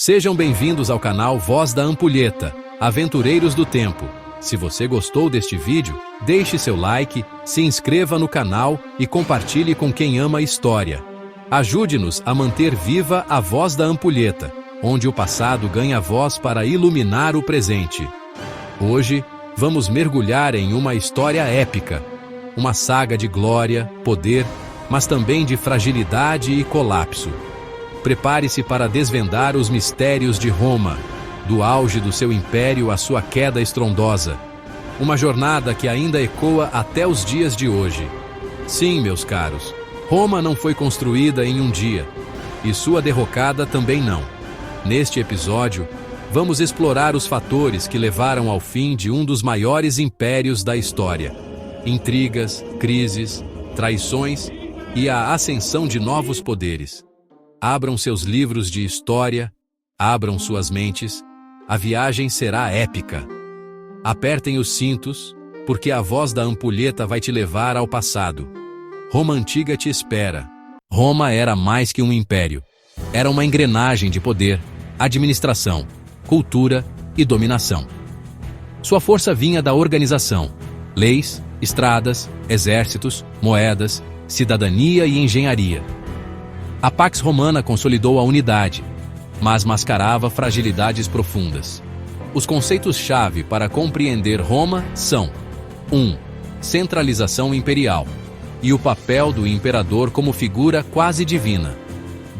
Sejam bem-vindos ao canal Voz da Ampulheta, Aventureiros do Tempo. Se você gostou deste vídeo, deixe seu like, se inscreva no canal e compartilhe com quem ama a história. Ajude-nos a manter viva a Voz da Ampulheta, onde o passado ganha voz para iluminar o presente. Hoje, vamos mergulhar em uma história épica, uma saga de glória, poder, mas também de fragilidade e colapso. Prepare-se para desvendar os mistérios de Roma, do auge do seu império à sua queda estrondosa. Uma jornada que ainda ecoa até os dias de hoje. Sim, meus caros, Roma não foi construída em um dia, e sua derrocada também não. Neste episódio, vamos explorar os fatores que levaram ao fim de um dos maiores impérios da história. Intrigas, crises, traições e a ascensão de novos poderes. Abram seus livros de história, abram suas mentes, a viagem será épica. Apertem os cintos, porque a Voz da Ampulheta vai te levar ao passado. Roma antiga te espera. Roma era mais que um império. Era uma engrenagem de poder, administração, cultura e dominação. Sua força vinha da organização, leis, estradas, exércitos, moedas, cidadania e engenharia. A Pax Romana consolidou a unidade, mas mascarava fragilidades profundas. Os conceitos-chave para compreender Roma são: 1. Centralização imperial e o papel do imperador como figura quase divina.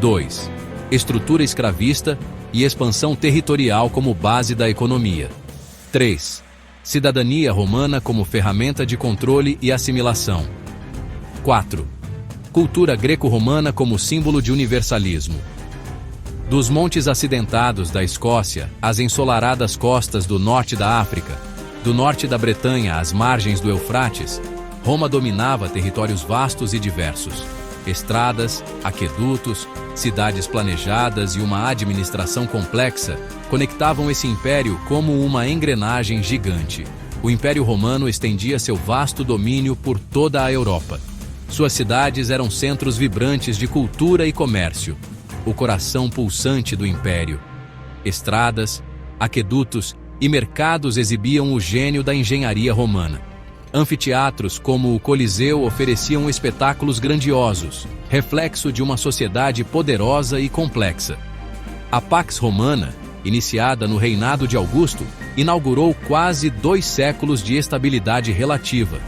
2. Estrutura escravista e expansão territorial como base da economia. 3. Cidadania romana como ferramenta de controle e assimilação. 4. Cultura greco-romana como símbolo de universalismo. Dos montes acidentados da Escócia às ensolaradas costas do norte da África, do norte da Bretanha às margens do Eufrates, Roma dominava territórios vastos e diversos. Estradas, aquedutos, cidades planejadas e uma administração complexa conectavam esse império como uma engrenagem gigante. O Império Romano estendia seu vasto domínio por toda a Europa. Suas cidades eram centros vibrantes de cultura e comércio, o coração pulsante do império. Estradas, aquedutos e mercados exibiam o gênio da engenharia romana. Anfiteatros como o Coliseu ofereciam espetáculos grandiosos, reflexo de uma sociedade poderosa e complexa. A Pax Romana, iniciada no reinado de Augusto, inaugurou quase 2 séculos de estabilidade relativa.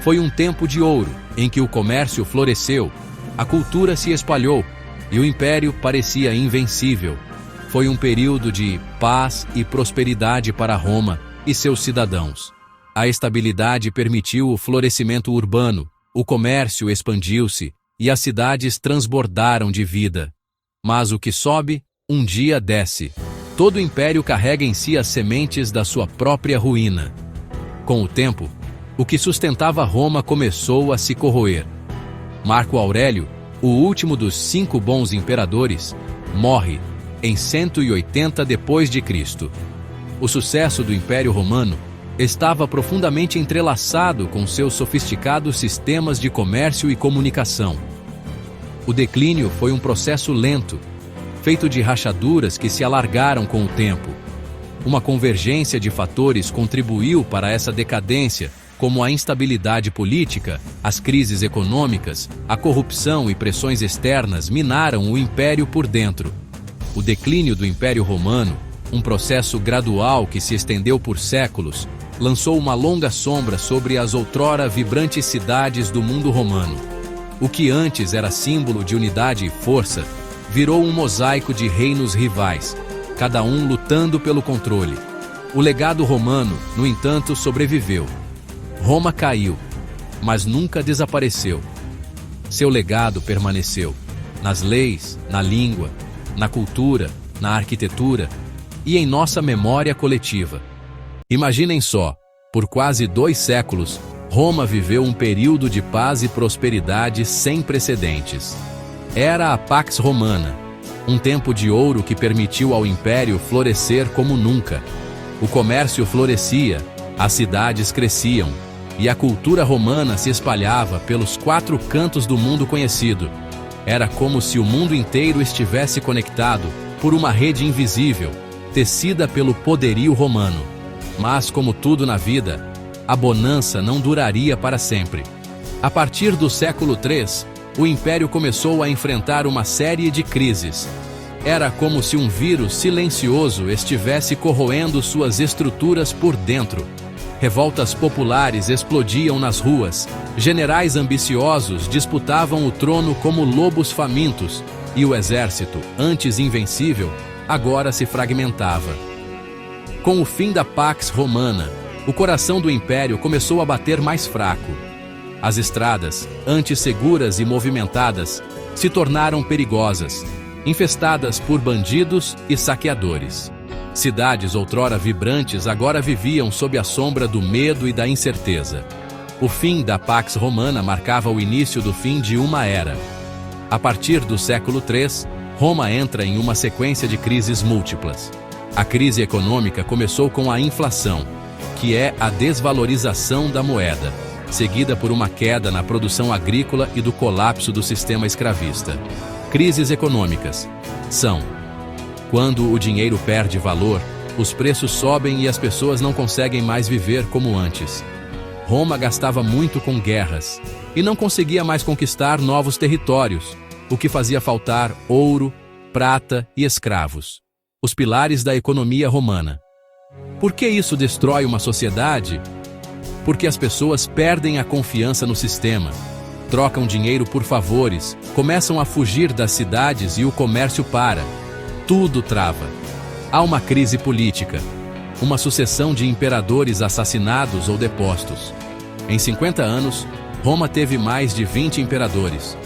Foi um tempo de ouro, em que o comércio floresceu, a cultura se espalhou e o império parecia invencível. Foi um período de paz e prosperidade para Roma e seus cidadãos. A estabilidade permitiu o florescimento urbano, o comércio expandiu-se e as cidades transbordaram de vida. Mas o que sobe, um dia desce. Todo império carrega em si as sementes da sua própria ruína. Com o tempo, o que sustentava Roma começou a se corroer. Marco Aurélio, o último dos 5 bons imperadores, morre em 180 d.C. O sucesso do Império Romano estava profundamente entrelaçado com seus sofisticados sistemas de comércio e comunicação. O declínio foi um processo lento, feito de rachaduras que se alargaram com o tempo. Uma convergência de fatores contribuiu para essa decadência, como a instabilidade política, as crises econômicas, a corrupção e pressões externas minaram o império por dentro. O declínio do Império Romano, um processo gradual que se estendeu por séculos, lançou uma longa sombra sobre as outrora vibrantes cidades do mundo romano. O que antes era símbolo de unidade e força, virou um mosaico de reinos rivais, cada um lutando pelo controle. O legado romano, no entanto, sobreviveu. Roma caiu, mas nunca desapareceu. Seu legado permaneceu nas leis, na língua, na cultura, na arquitetura e em nossa memória coletiva. Imaginem só, por quase 2 séculos, Roma viveu um período de paz e prosperidade sem precedentes. Era a Pax Romana, um tempo de ouro que permitiu ao império florescer como nunca. O comércio florescia, as cidades cresciam, e a cultura romana se espalhava pelos 4 cantos do mundo conhecido. Era como se o mundo inteiro estivesse conectado, por uma rede invisível, tecida pelo poderio romano. Mas, como tudo na vida, a bonança não duraria para sempre. A partir do século III, o Império começou a enfrentar uma série de crises. Era como se um vírus silencioso estivesse corroendo suas estruturas por dentro. Revoltas populares explodiam nas ruas, generais ambiciosos disputavam o trono como lobos famintos, e o exército, antes invencível, agora se fragmentava. Com o fim da Pax Romana, o coração do Império começou a bater mais fraco. As estradas, antes seguras e movimentadas, se tornaram perigosas, infestadas por bandidos e saqueadores. Cidades outrora vibrantes agora viviam sob a sombra do medo e da incerteza. O fim da Pax Romana marcava o início do fim de uma era. A partir do século III, Roma entra em uma sequência de crises múltiplas. A crise econômica começou com a inflação, que é a desvalorização da moeda, seguida por uma queda na produção agrícola e do colapso do sistema escravista. Crises econômicas são: quando o dinheiro perde valor, os preços sobem e as pessoas não conseguem mais viver como antes. Roma gastava muito com guerras e não conseguia mais conquistar novos territórios, o que fazia faltar ouro, prata e escravos, os pilares da economia romana. Por que isso destrói uma sociedade? Porque as pessoas perdem a confiança no sistema, trocam dinheiro por favores, começam a fugir das cidades e o comércio para. Tudo trava. Há uma crise política, uma sucessão de imperadores assassinados ou depostos. Em 50 anos, Roma teve mais de 20 imperadores.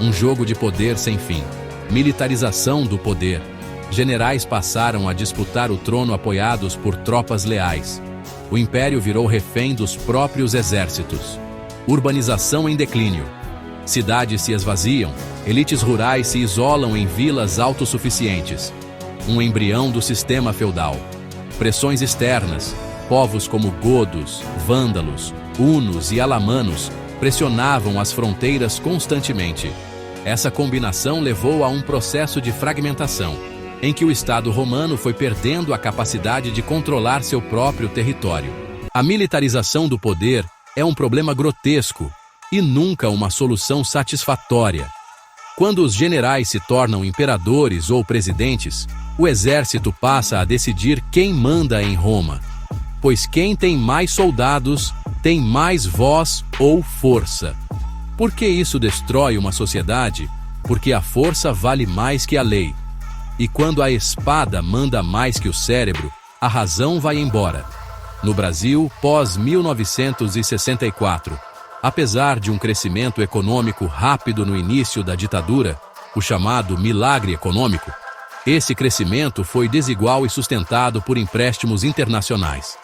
Um jogo de poder sem fim. Militarização do poder. Generais passaram a disputar o trono apoiados por tropas leais. O império virou refém dos próprios exércitos. Urbanização em declínio. Cidades se esvaziam, elites rurais se isolam em vilas autossuficientes. Um embrião do sistema feudal. Pressões externas. Povos como godos, vândalos, hunos e alamanos pressionavam as fronteiras constantemente. Essa combinação levou a um processo de fragmentação, em que o Estado romano foi perdendo a capacidade de controlar seu próprio território. A militarização do poder é um problema grotesco e nunca uma solução satisfatória. Quando os generais se tornam imperadores ou presidentes, o exército passa a decidir quem manda em Roma, pois quem tem mais soldados tem mais voz ou força. Por que isso destrói uma sociedade? Porque a força vale mais que a lei. E quando a espada manda mais que o cérebro, a razão vai embora. No Brasil, pós-1964, apesar de um crescimento econômico rápido no início da ditadura, o chamado milagre econômico, esse crescimento foi desigual e sustentado por empréstimos internacionais.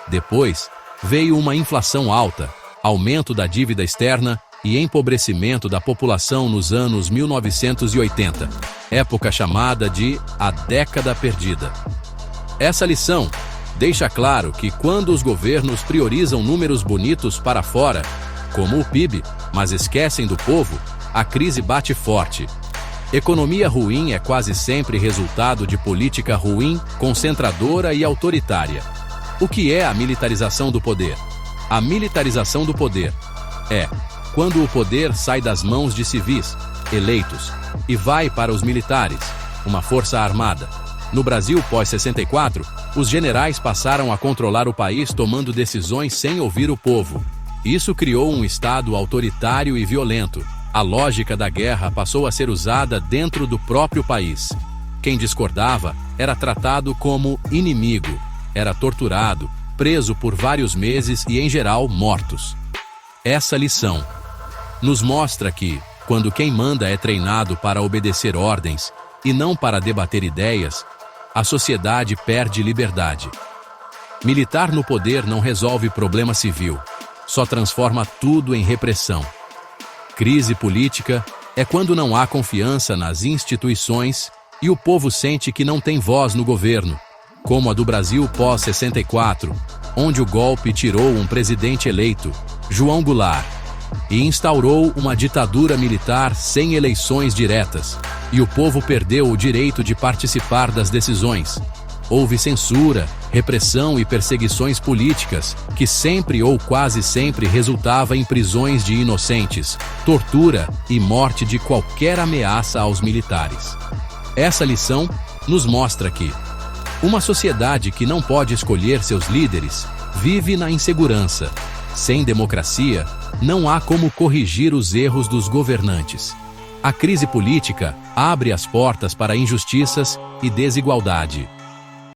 Depois, veio uma inflação alta, aumento da dívida externa e empobrecimento da população nos anos 1980, época chamada de a década perdida. Essa lição deixa claro que quando os governos priorizam números bonitos para fora, como o PIB, mas esquecem do povo, a crise bate forte. Economia ruim é quase sempre resultado de política ruim, concentradora e autoritária. O que é a militarização do poder? A militarização do poder é quando o poder sai das mãos de civis, eleitos, e vai para os militares, uma força armada. No Brasil pós-64, os generais passaram a controlar o país tomando decisões sem ouvir o povo. Isso criou um Estado autoritário e violento. A lógica da guerra passou a ser usada dentro do próprio país. Quem discordava era tratado como inimigo, era torturado, preso por vários meses e, em geral, mortos. Essa lição nos mostra que, quando quem manda é treinado para obedecer ordens e não para debater ideias, a sociedade perde liberdade. Militar no poder não resolve problema civil, só transforma tudo em repressão. Crise política é quando não há confiança nas instituições e o povo sente que não tem voz no governo, como a do Brasil pós-64, onde o golpe tirou um presidente eleito, João Goulart. e instaurou uma ditadura militar sem eleições diretas, e o povo perdeu o direito de participar das decisões. Houve censura, repressão e perseguições políticas, que sempre ou quase sempre resultava em prisões de inocentes, tortura e morte de qualquer ameaça aos militares. Essa lição nos mostra que uma sociedade que não pode escolher seus líderes vive na insegurança. Sem democracia, não há como corrigir os erros dos governantes. A crise política abre as portas para injustiças e desigualdade.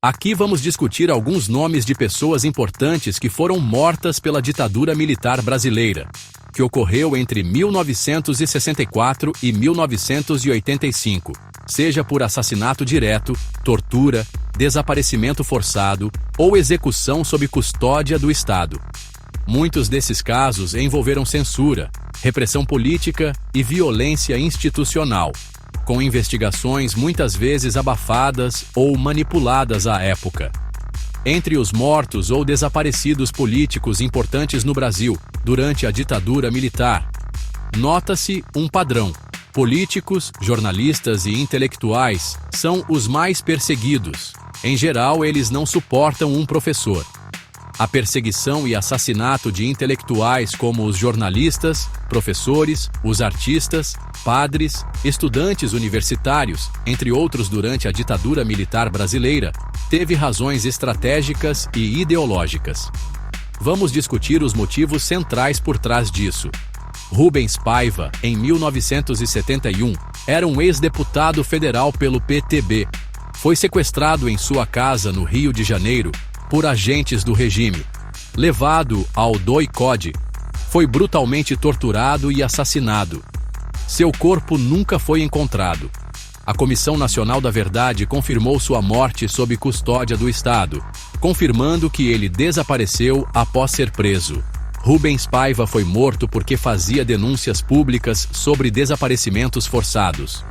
Aqui vamos discutir alguns nomes de pessoas importantes que foram mortas pela ditadura militar brasileira, que ocorreu entre 1964 e 1985, seja por assassinato direto, tortura, desaparecimento forçado ou execução sob custódia do Estado. Muitos desses casos envolveram censura, repressão política e violência institucional, com investigações muitas vezes abafadas ou manipuladas à época. Entre os mortos ou desaparecidos políticos importantes no Brasil durante a ditadura militar, nota-se um padrão. Políticos, jornalistas e intelectuais são os mais perseguidos. Em geral, eles não suportam um professor. A perseguição e assassinato de intelectuais como os jornalistas, professores, os artistas, padres, estudantes universitários, entre outros durante a ditadura militar brasileira, teve razões estratégicas e ideológicas. Vamos discutir os motivos centrais por trás disso. Rubens Paiva, em 1971, era um ex-deputado federal pelo PTB. Foi sequestrado em sua casa no Rio de Janeiro por agentes do regime. Levado ao DOI-CODE, foi brutalmente torturado e assassinado. Seu corpo nunca foi encontrado. A Comissão Nacional da Verdade confirmou sua morte sob custódia do Estado, confirmando que ele desapareceu após ser preso. Rubens Paiva foi morto porque fazia denúncias públicas sobre desaparecimentos forçados.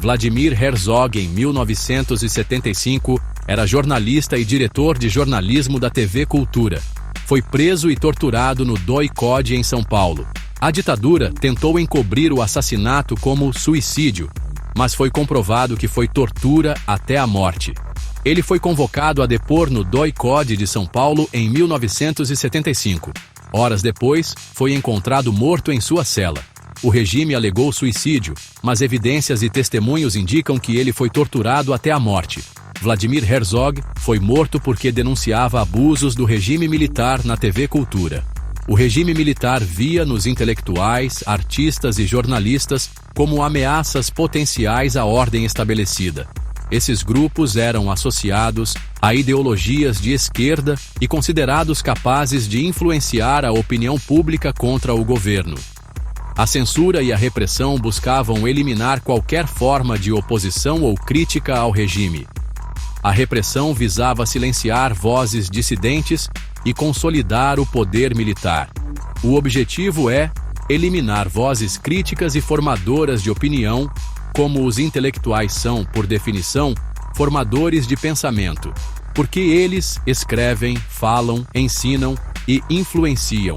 Vladimir Herzog, em 1975, era jornalista e diretor de jornalismo da TV Cultura. Foi preso e torturado no DOI-CODE em São Paulo. A ditadura tentou encobrir o assassinato como suicídio, mas foi comprovado que foi tortura até a morte. Ele foi convocado a depor no DOI-CODE de São Paulo em 1975. Horas depois, foi encontrado morto em sua cela. O regime alegou suicídio, mas evidências e testemunhos indicam que ele foi torturado até a morte. Vladimir Herzog foi morto porque denunciava abusos do regime militar na TV Cultura. O regime militar via nos intelectuais, artistas e jornalistas como ameaças potenciais à ordem estabelecida. Esses grupos eram associados a ideologias de esquerda e considerados capazes de influenciar a opinião pública contra o governo. A censura e a repressão buscavam eliminar qualquer forma de oposição ou crítica ao regime. A repressão visava silenciar vozes dissidentes e consolidar o poder militar. O objetivo é eliminar vozes críticas e formadoras de opinião, como os intelectuais são, por definição, formadores de pensamento, porque eles escrevem, falam, ensinam e influenciam.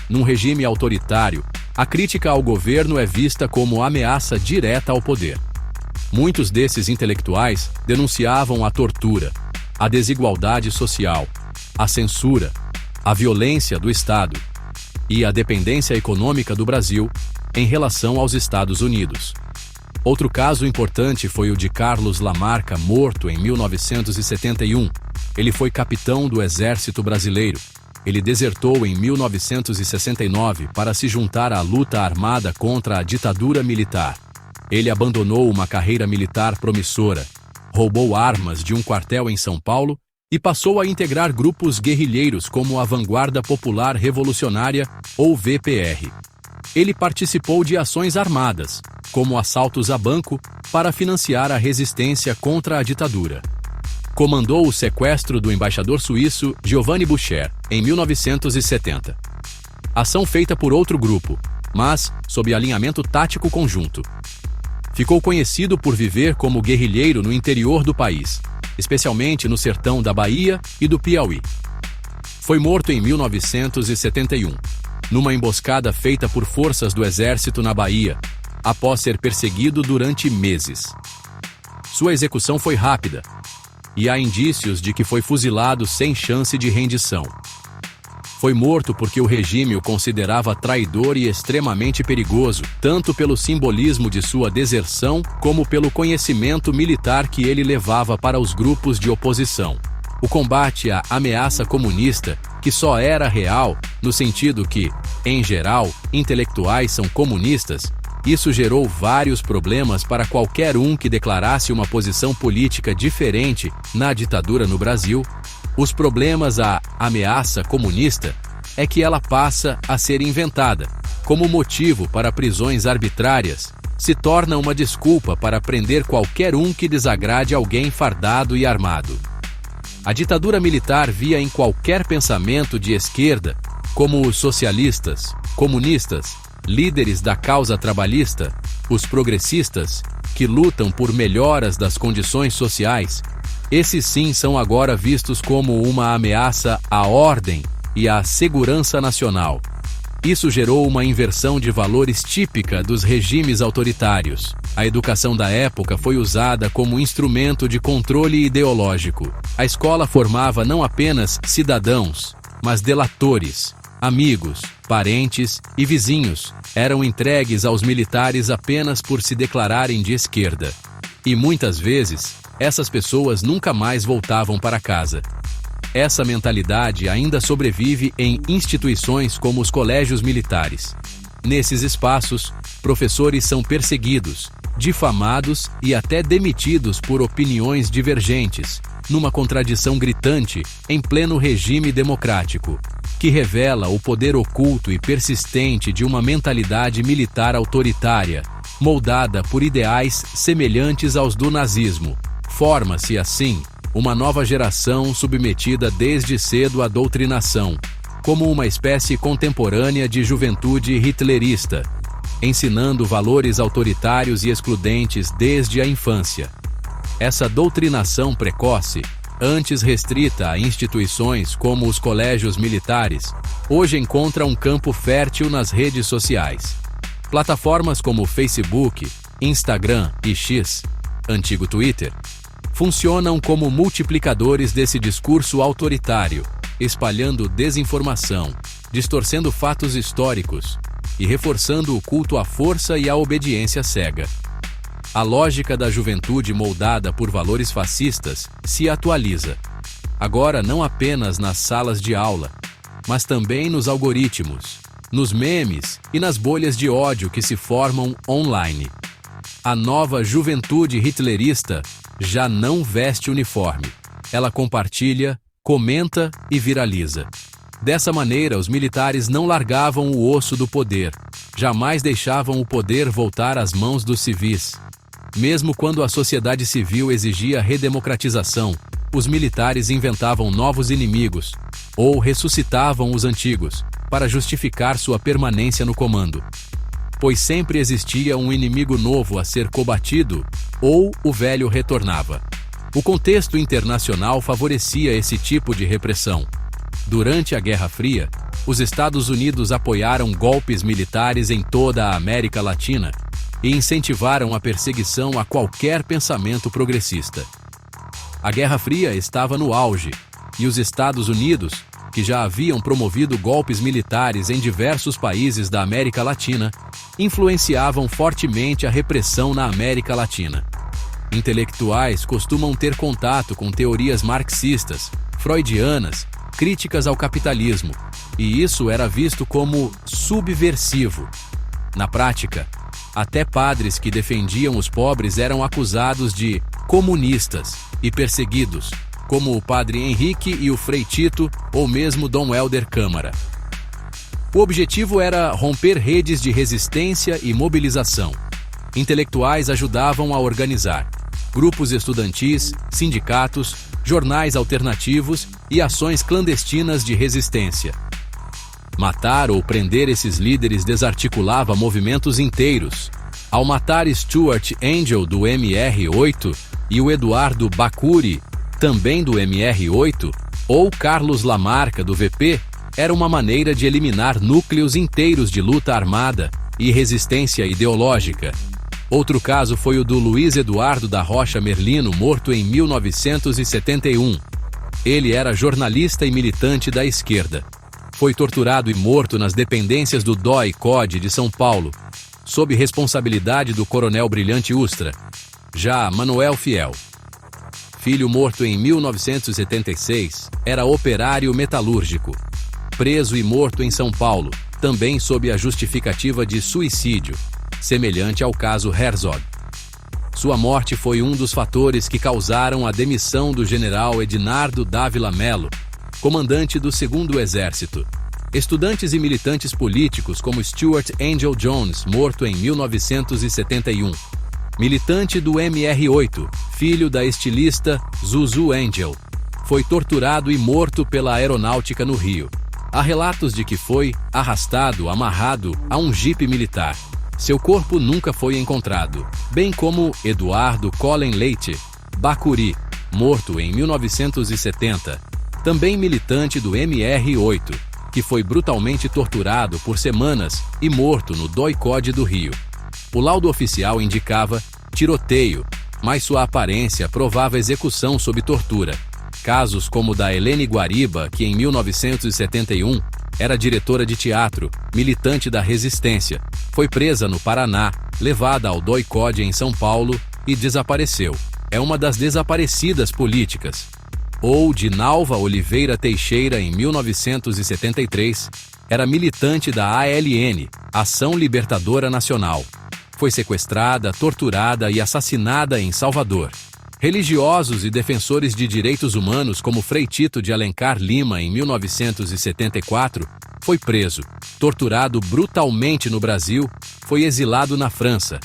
Num regime autoritário, a crítica ao governo é vista como ameaça direta ao poder. Muitos desses intelectuais denunciavam a tortura, a desigualdade social, a censura, a violência do Estado e a dependência econômica do Brasil em relação aos Estados Unidos. Outro caso importante foi o de Carlos Lamarca, morto em 1971. Ele foi capitão do Exército Brasileiro. Ele desertou em 1969 para se juntar à luta armada contra a ditadura militar. Ele abandonou uma carreira militar promissora, roubou armas de um quartel em São Paulo e passou a integrar grupos guerrilheiros como a Vanguarda Popular Revolucionária, ou VPR. Ele participou de ações armadas, como assaltos a banco, para financiar a resistência contra a ditadura. Comandou o sequestro do embaixador suíço Giovanni Boucher, em 1970. Ação feita por outro grupo, mas sob alinhamento tático conjunto. Ficou conhecido por viver como guerrilheiro no interior do país, especialmente no sertão da Bahia e do Piauí. Foi morto em 1971. numa emboscada feita por forças do exército na Bahia, após ser perseguido durante meses. Sua execução foi rápida, e há indícios de que foi fuzilado sem chance de rendição. Foi morto porque o regime o considerava traidor e extremamente perigoso, tanto pelo simbolismo de sua deserção como pelo conhecimento militar que ele levava para os grupos de oposição. O combate à ameaça comunista, que só era real no sentido que, em geral, intelectuais são comunistas, isso gerou vários problemas para qualquer um que declarasse uma posição política diferente na ditadura no Brasil. Os problemas à ameaça comunista é que ela passa a ser inventada como motivo para prisões arbitrárias, se torna uma desculpa para prender qualquer um que desagrade alguém fardado e armado. A ditadura militar via em qualquer pensamento de esquerda, como os socialistas, comunistas, líderes da causa trabalhista, os progressistas, que lutam por melhoras das condições sociais, esses sim são agora vistos como uma ameaça à ordem e à segurança nacional. Isso gerou uma inversão de valores típica dos regimes autoritários. A educação da época foi usada como instrumento de controle ideológico. A escola formava não apenas cidadãos, mas delatores, amigos, parentes e vizinhos eram entregues aos militares apenas por se declararem de esquerda. E muitas vezes, essas pessoas nunca mais voltavam para casa. Essa mentalidade ainda sobrevive em instituições como os colégios militares. Nesses espaços, professores são perseguidos, difamados e até demitidos por opiniões divergentes, numa contradição gritante em pleno regime democrático, que revela o poder oculto e persistente de uma mentalidade militar autoritária, moldada por ideais semelhantes aos do nazismo. Forma-se, assim, uma nova geração submetida desde cedo à doutrinação, como uma espécie contemporânea de juventude hitlerista, ensinando valores autoritários e excludentes desde a infância. Essa doutrinação precoce, antes restrita a instituições como os colégios militares, hoje encontra um campo fértil nas redes sociais. Plataformas como Facebook, Instagram e X, antigo Twitter, funcionam como multiplicadores desse discurso autoritário, espalhando desinformação, distorcendo fatos históricos e reforçando o culto à força e à obediência cega. A lógica da juventude moldada por valores fascistas se atualiza, agora não apenas nas salas de aula, mas também nos algoritmos, nos memes e nas bolhas de ódio que se formam online. A nova juventude hitlerista já não veste uniforme. Ela compartilha, comenta e viraliza. Dessa maneira, os militares não largavam o osso do poder, jamais deixavam o poder voltar às mãos dos civis. Mesmo quando a sociedade civil exigia redemocratização, os militares inventavam novos inimigos, ou ressuscitavam os antigos, para justificar sua permanência no comando. Pois sempre existia um inimigo novo a ser combatido, ou o velho retornava. O contexto internacional favorecia esse tipo de repressão. Durante a Guerra Fria, os Estados Unidos apoiaram golpes militares em toda a América Latina e incentivaram a perseguição a qualquer pensamento progressista. A Guerra Fria estava no auge, e os Estados Unidos, que já haviam promovido golpes militares em diversos países da América Latina, influenciavam fortemente a repressão na América Latina. Intelectuais costumam ter contato com teorias marxistas, freudianas, críticas ao capitalismo, e isso era visto como subversivo. Na prática, até padres que defendiam os pobres eram acusados de comunistas e perseguidos, como o padre Henrique e o Frei Tito, ou mesmo Dom Helder Câmara. O objetivo era romper redes de resistência e mobilização. Intelectuais ajudavam a organizar grupos estudantis, sindicatos, jornais alternativos e ações clandestinas de resistência. Matar ou prender esses líderes desarticulava movimentos inteiros. Ao matar Stuart Angel do MR8 e o Eduardo Bacuri, também do MR8, ou Carlos Lamarca do VP, era uma maneira de eliminar núcleos inteiros de luta armada e resistência ideológica. Outro caso foi o do Luiz Eduardo da Rocha Merlino, morto em 1971. Ele era jornalista e militante da esquerda. Foi torturado e morto nas dependências do DOI-CODE de São Paulo, sob responsabilidade do coronel Brilhante Ustra. Já Manuel Fiel, filho morto em 1976, era operário metalúrgico. Preso e morto em São Paulo, também sob a justificativa de suicídio, semelhante ao caso Herzog. Sua morte foi um dos fatores que causaram a demissão do general Ednardo Dávila Mello, comandante do 2º Exército. Estudantes e militantes políticos como Stuart Angel Jones, morto em 1971. Militante do MR8, filho da estilista Zuzu Angel, foi torturado e morto pela aeronáutica no Rio. Há relatos de que foi amarrado a um jipe militar. Seu corpo nunca foi encontrado, bem como Eduardo Collen Leite Bacuri, morto em 1970, também militante do MR8, que foi brutalmente torturado por semanas e morto no DOI-CODE do Rio. O laudo oficial indicava tiroteio, mas sua aparência provava execução sob tortura. Casos como o da Helene Guariba, que em 1971 era diretora de teatro, militante da resistência, foi presa no Paraná, levada ao DOI-CODE em São Paulo e desapareceu. É uma das desaparecidas políticas. Ou de Nalva Oliveira Teixeira, em 1973, era militante da ALN, Ação Libertadora Nacional. Foi sequestrada, torturada e assassinada em Salvador. Religiosos e defensores de direitos humanos como Frei Tito de Alencar Lima, em 1974, foi preso, torturado brutalmente no Brasil, foi exilado na França.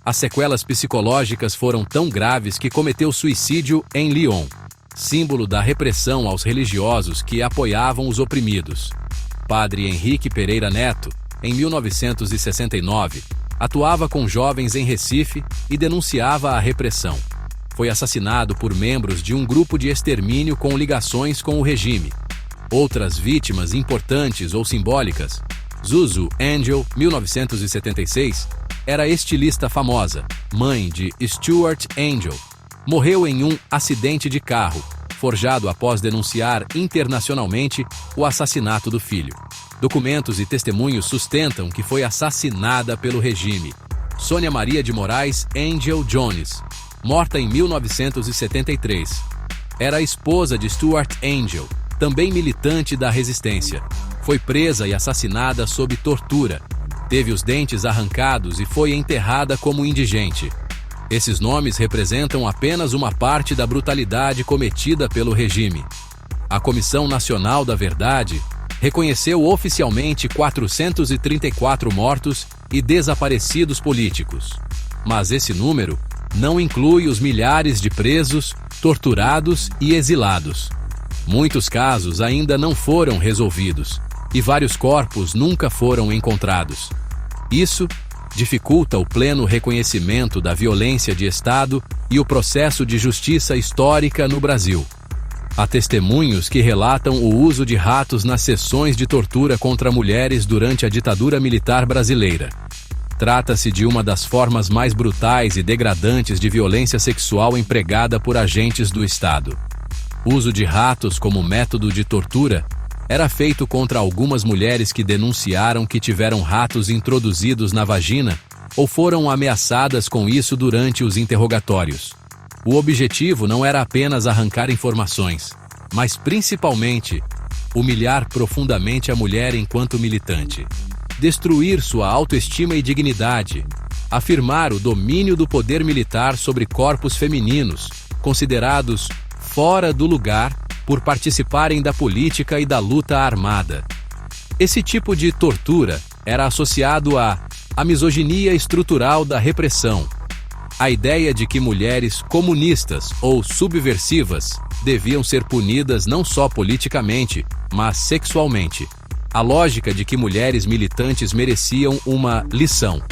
As sequelas psicológicas foram tão graves que cometeu suicídio em Lyon, símbolo da repressão aos religiosos que apoiavam os oprimidos. Padre Henrique Pereira Neto, em 1969, atuava com jovens em Recife e denunciava a repressão. Foi assassinado por membros de um grupo de extermínio com ligações com o regime. Outras vítimas importantes ou simbólicas. Zuzu Angel, 1976, era estilista famosa, mãe de Stuart Angel. Morreu em um acidente de carro, forjado após denunciar internacionalmente o assassinato do filho. Documentos e testemunhos sustentam que foi assassinada pelo regime. Sônia Maria de Moraes Angel Jones, morta em 1973. Era a esposa de Stuart Angel, também militante da resistência. Foi presa e assassinada sob tortura. Teve os dentes arrancados e foi enterrada como indigente. Esses nomes representam apenas uma parte da brutalidade cometida pelo regime. A Comissão Nacional da Verdade reconheceu oficialmente 434 mortos e desaparecidos políticos. Mas esse número não inclui os milhares de presos, torturados e exilados. Muitos casos ainda não foram resolvidos e vários corpos nunca foram encontrados. Isso dificulta o pleno reconhecimento da violência de Estado e o processo de justiça histórica no Brasil. Há testemunhos que relatam o uso de ratos nas sessões de tortura contra mulheres durante a ditadura militar brasileira. Trata-se de uma das formas mais brutais e degradantes de violência sexual empregada por agentes do Estado. O uso de ratos como método de tortura era feito contra algumas mulheres que denunciaram que tiveram ratos introduzidos na vagina ou foram ameaçadas com isso durante os interrogatórios. O objetivo não era apenas arrancar informações, mas principalmente humilhar profundamente a mulher enquanto militante, destruir sua autoestima e dignidade, afirmar o domínio do poder militar sobre corpos femininos, considerados fora do lugar por participarem da política e da luta armada. Esse tipo de tortura era associado à misoginia estrutural da repressão, a ideia de que mulheres comunistas ou subversivas deviam ser punidas não só politicamente, mas sexualmente. A lógica de que mulheres militantes mereciam uma lição.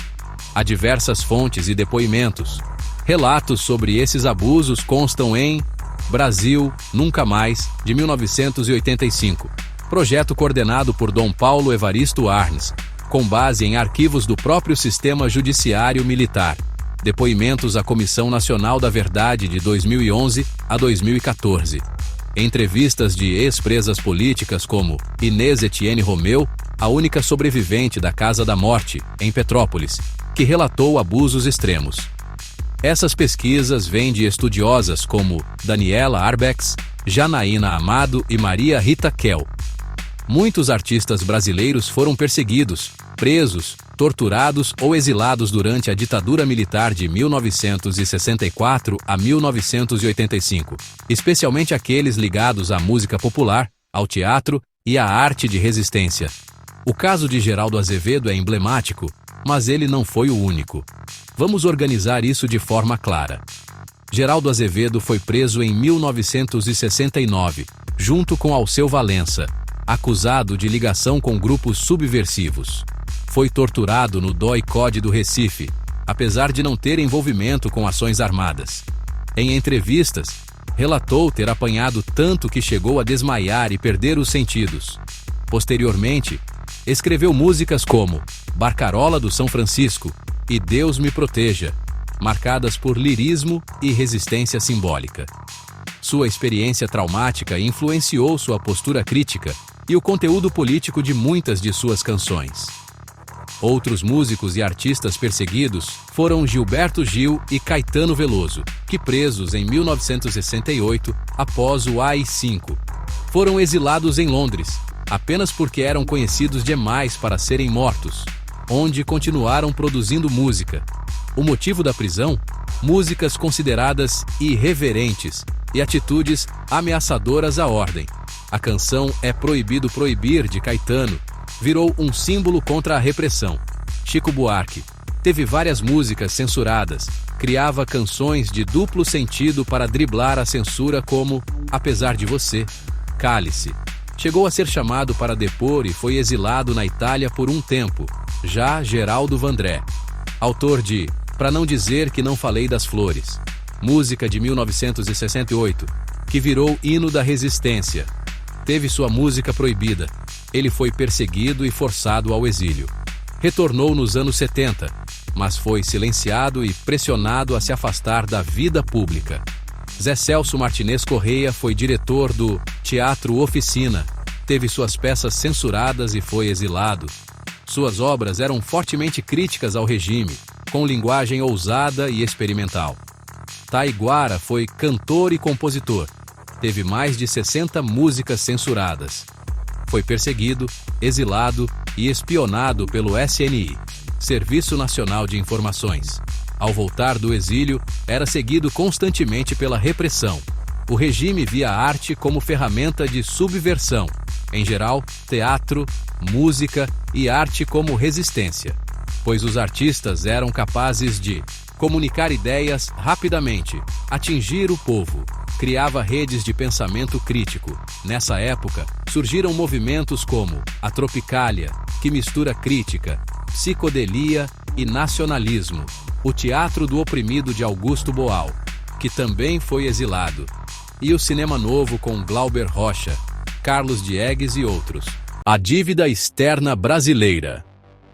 Há diversas fontes e depoimentos. Relatos sobre esses abusos constam em Brasil, Nunca Mais, de 1985. projeto coordenado por Dom Paulo Evaristo Arnes, com base em arquivos do próprio sistema judiciário militar, depoimentos à Comissão Nacional da Verdade de 2011 a 2014, entrevistas de ex-presas políticas como Inês Etienne Romeu, a única sobrevivente da Casa da Morte, em Petrópolis, que relatou abusos extremos. Essas pesquisas vêm de estudiosas como Daniela Arbex, Janaína Amado e Maria Rita Kell. Muitos artistas brasileiros foram perseguidos, presos, torturados ou exilados durante a ditadura militar de 1964 a 1985, especialmente aqueles ligados à música popular, ao teatro e à arte de resistência. O caso de Geraldo Azevedo é emblemático, mas ele não foi o único. Vamos organizar isso de forma clara. Geraldo Azevedo foi preso em 1969, junto com Alceu Valença, acusado de ligação com grupos subversivos. Foi torturado no DOI-CODE do Recife, apesar de não ter envolvimento com ações armadas. Em entrevistas, relatou ter apanhado tanto que chegou a desmaiar e perder os sentidos. Posteriormente, escreveu músicas como Barcarola do São Francisco e Deus me proteja, marcadas por lirismo e resistência simbólica. Sua experiência traumática influenciou sua postura crítica e o conteúdo político de muitas de suas canções. Outros músicos e artistas perseguidos foram Gilberto Gil e Caetano Veloso, que presos em 1968 após o AI-5. Foram exilados em Londres, apenas porque eram conhecidos demais para serem mortos, onde continuaram produzindo música. O motivo da prisão? Músicas consideradas irreverentes e atitudes ameaçadoras à ordem. A canção É Proibido Proibir, de Caetano, virou um símbolo contra a repressão. Chico Buarque teve várias músicas censuradas, criava canções de duplo sentido para driblar a censura como Apesar de Você, Cálice. Chegou a ser chamado para depor e foi exilado na Itália por um tempo. Já Geraldo Vandré, autor de Pra Não Dizer Que Não Falei das Flores, música de 1968, que virou hino da resistência, teve sua música proibida. Ele foi perseguido e forçado ao exílio. Retornou nos anos 70, mas foi silenciado e pressionado a se afastar da vida pública. Zé Celso Martinez Correia foi diretor do Teatro Oficina, teve suas peças censuradas e foi exilado. Suas obras eram fortemente críticas ao regime, com linguagem ousada e experimental. Taiguara foi cantor e compositor. Teve mais de 60 músicas censuradas. Foi perseguido, exilado e espionado pelo SNI, Serviço Nacional de Informações. Ao voltar do exílio, era seguido constantemente pela repressão. O regime via a arte como ferramenta de subversão, em geral, teatro, música e arte como resistência, pois os artistas eram capazes de comunicar ideias rapidamente, atingir o povo, criava redes de pensamento crítico. Nessa época, surgiram movimentos como a Tropicália, que mistura crítica, psicodelia e nacionalismo, o Teatro do Oprimido de Augusto Boal, que também foi exilado, e o Cinema Novo com Glauber Rocha, Carlos Diegues e outros. A dívida externa brasileira,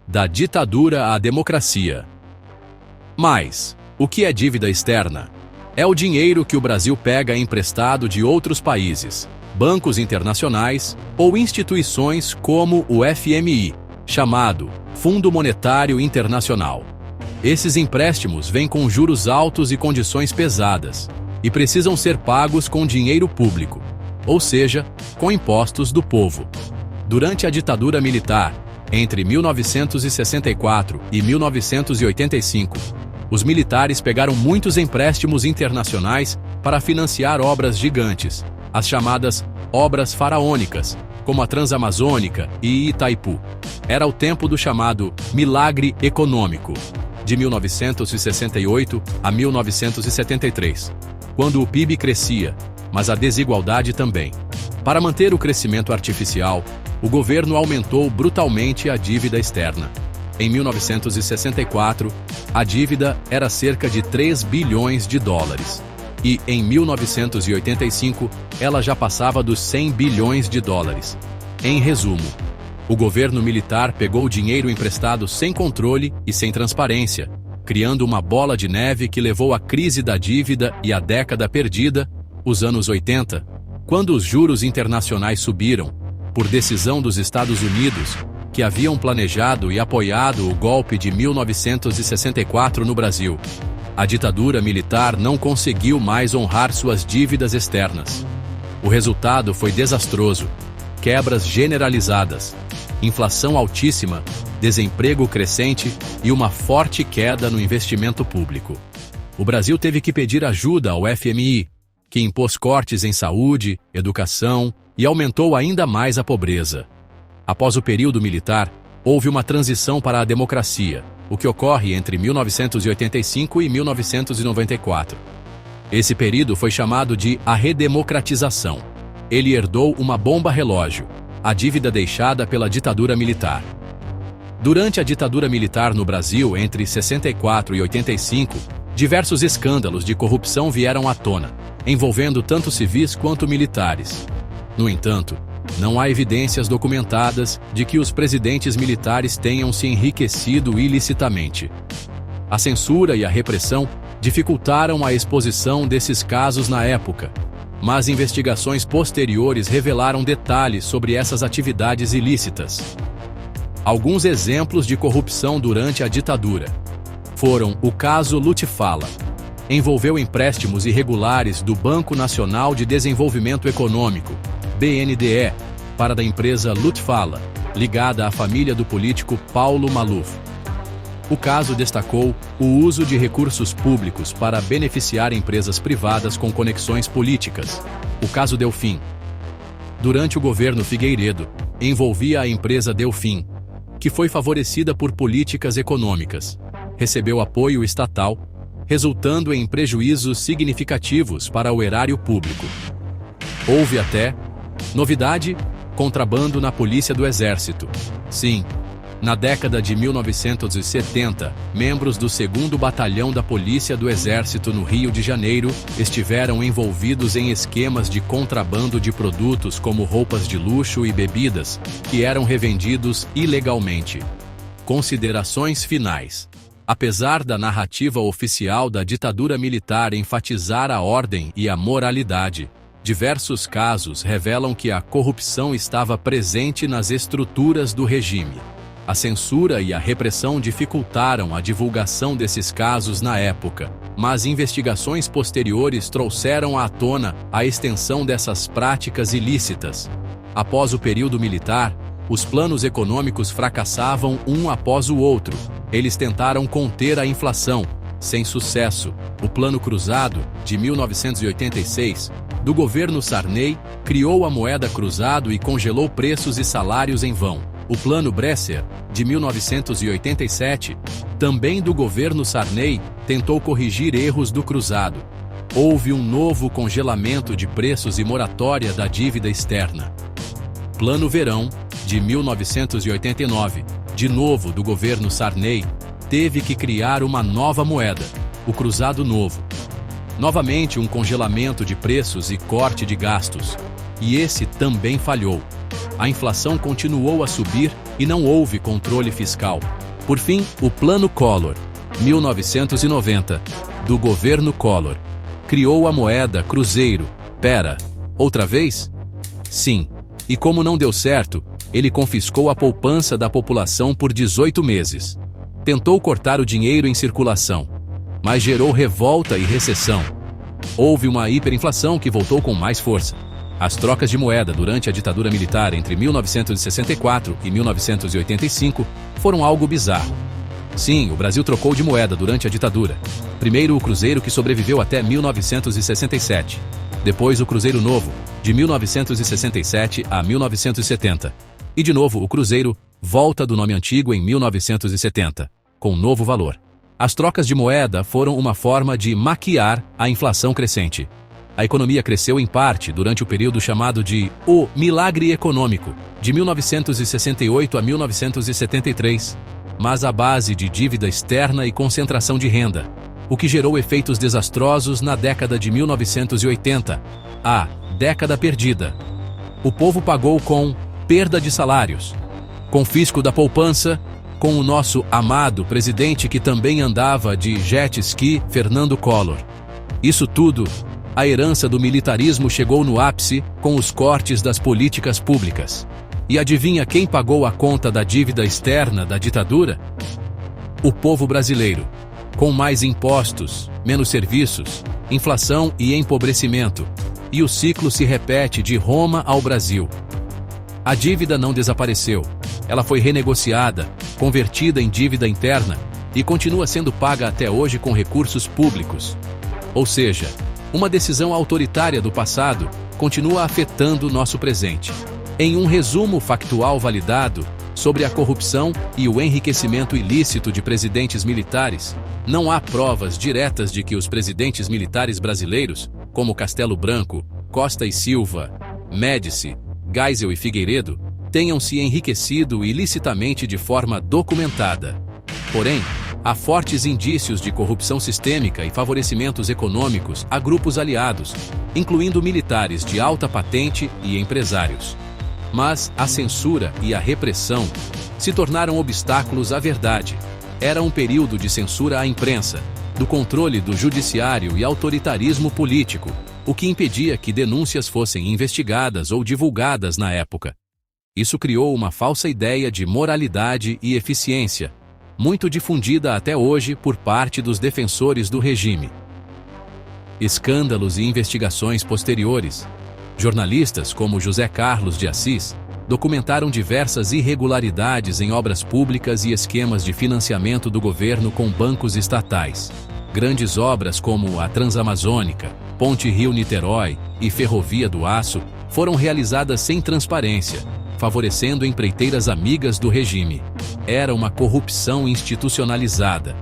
da ditadura à democracia. Mas, o que é dívida externa? É o dinheiro que o Brasil pega emprestado de outros países, bancos internacionais ou instituições como o FMI, chamado Fundo Monetário Internacional. Esses empréstimos vêm com juros altos e condições pesadas, e precisam ser pagos com dinheiro público, ou seja, com impostos do povo. Durante a ditadura militar, entre 1964 e 1985, os militares pegaram muitos empréstimos internacionais para financiar obras gigantes, as chamadas obras faraônicas, como a Transamazônica e Itaipu. Era o tempo do chamado milagre econômico, de 1968 a 1973, quando o PIB crescia, mas a desigualdade também. Para manter o crescimento artificial, o governo aumentou brutalmente a dívida externa. Em 1964, a dívida era cerca de 3 bilhões de dólares. E, em 1985, ela já passava dos 100 bilhões de dólares. Em resumo, o governo militar pegou dinheiro emprestado sem controle e sem transparência, criando uma bola de neve que levou à crise da dívida e à década perdida, os anos 80, quando os juros internacionais subiram, por decisão dos Estados Unidos, que haviam planejado e apoiado o golpe de 1964 no Brasil. A ditadura militar não conseguiu mais honrar suas dívidas externas. O resultado foi desastroso: quebras generalizadas, inflação altíssima, desemprego crescente e uma forte queda no investimento público. O Brasil teve que pedir ajuda ao FMI, que impôs cortes em saúde, educação e aumentou ainda mais a pobreza. Após o período militar, houve uma transição para a democracia, o que ocorre entre 1985 e 1994. Esse período foi chamado de a redemocratização. Ele herdou uma bomba relógio, a dívida deixada pela ditadura militar. Durante a ditadura militar no Brasil, entre 64 e 85, diversos escândalos de corrupção vieram à tona, envolvendo tanto civis quanto militares. No entanto, não há evidências documentadas de que os presidentes militares tenham se enriquecido ilicitamente. A censura e a repressão dificultaram a exposição desses casos na época, mas investigações posteriores revelaram detalhes sobre essas atividades ilícitas. Alguns exemplos de corrupção durante a ditadura foram o caso Lutfala. Envolveu empréstimos irregulares do Banco Nacional de Desenvolvimento Econômico, BNDE, para da empresa Lutfala, ligada à família do político Paulo Maluf. O caso destacou o uso de recursos públicos para beneficiar empresas privadas com conexões políticas. O caso Delfim. Durante o governo Figueiredo, envolvia a empresa Delfim, que foi favorecida por políticas econômicas. Recebeu apoio estatal, resultando em prejuízos significativos para o erário público. Houve até novidade: contrabando na Polícia do Exército. Sim, na década de 1970, membros do 2º Batalhão da Polícia do Exército no Rio de Janeiro estiveram envolvidos em esquemas de contrabando de produtos como roupas de luxo e bebidas, que eram revendidos ilegalmente. Considerações finais. Apesar da narrativa oficial da ditadura militar enfatizar a ordem e a moralidade, diversos casos revelam que a corrupção estava presente nas estruturas do regime. A censura e a repressão dificultaram a divulgação desses casos na época, mas investigações posteriores trouxeram à tona a extensão dessas práticas ilícitas. Após o período militar, os planos econômicos fracassavam um após o outro. Eles tentaram conter a inflação, sem sucesso. O Plano Cruzado, de 1986, do governo Sarney, criou a moeda cruzado e congelou preços e salários em vão. O Plano Bresser, de 1987, também do governo Sarney, tentou corrigir erros do cruzado. Houve um novo congelamento de preços e moratória da dívida externa. Plano Verão, de 1989, de novo do governo Sarney, teve que criar uma nova moeda, o cruzado novo. Novamente um congelamento de preços e corte de gastos. E esse também falhou. A inflação continuou a subir e não houve controle fiscal. Por fim, o Plano Collor, 1990, do governo Collor, criou a moeda cruzeiro. Pera, outra vez? Sim. E como não deu certo, ele confiscou a poupança da população por 18 meses. Tentou cortar o dinheiro em circulação, mas gerou revolta e recessão. Houve uma hiperinflação que voltou com mais força. As trocas de moeda durante a ditadura militar entre 1964 e 1985 foram algo bizarro. Sim, o Brasil trocou de moeda durante a ditadura. Primeiro o cruzeiro, que sobreviveu até 1967. Depois o cruzeiro novo, de 1967 a 1970. E de novo o cruzeiro volta do nome antigo em 1970, com novo valor. As trocas de moeda foram uma forma de maquiar a inflação crescente. A economia cresceu em parte durante o período chamado de o Milagre Econômico, de 1968 a 1973, mas à base de dívida externa e concentração de renda, o que gerou efeitos desastrosos na década de 1980, a década perdida. O povo pagou com perda de salários, confisco da poupança, com o nosso amado presidente que também andava de jet ski, Fernando Collor. Isso tudo, a herança do militarismo chegou no ápice com os cortes das políticas públicas. E adivinha quem pagou a conta da dívida externa da ditadura? O povo brasileiro. Com mais impostos, menos serviços, inflação e empobrecimento. E o ciclo se repete de Roma ao Brasil. A dívida não desapareceu. Ela foi renegociada, convertida em dívida interna e continua sendo paga até hoje com recursos públicos. Ou seja, uma decisão autoritária do passado continua afetando nosso presente. Em um resumo factual validado sobre a corrupção e o enriquecimento ilícito de presidentes militares, não há provas diretas de que os presidentes militares brasileiros, como Castelo Branco, Costa e Silva, Médici, Geisel e Figueiredo, tenham se enriquecido ilicitamente de forma documentada. Porém, há fortes indícios de corrupção sistêmica e favorecimentos econômicos a grupos aliados, incluindo militares de alta patente e empresários. Mas a censura e a repressão se tornaram obstáculos à verdade. Era um período de censura à imprensa, do controle do judiciário e autoritarismo político, o que impedia que denúncias fossem investigadas ou divulgadas na época. Isso criou uma falsa ideia de moralidade e eficiência, muito difundida até hoje por parte dos defensores do regime. Escândalos e investigações posteriores. Jornalistas como José Carlos de Assis documentaram diversas irregularidades em obras públicas e esquemas de financiamento do governo com bancos estatais. Grandes obras como a Transamazônica, Ponte Rio-Niterói e Ferrovia do Aço foram realizadas sem transparência, favorecendo empreiteiras amigas do regime. Era uma corrupção institucionalizada,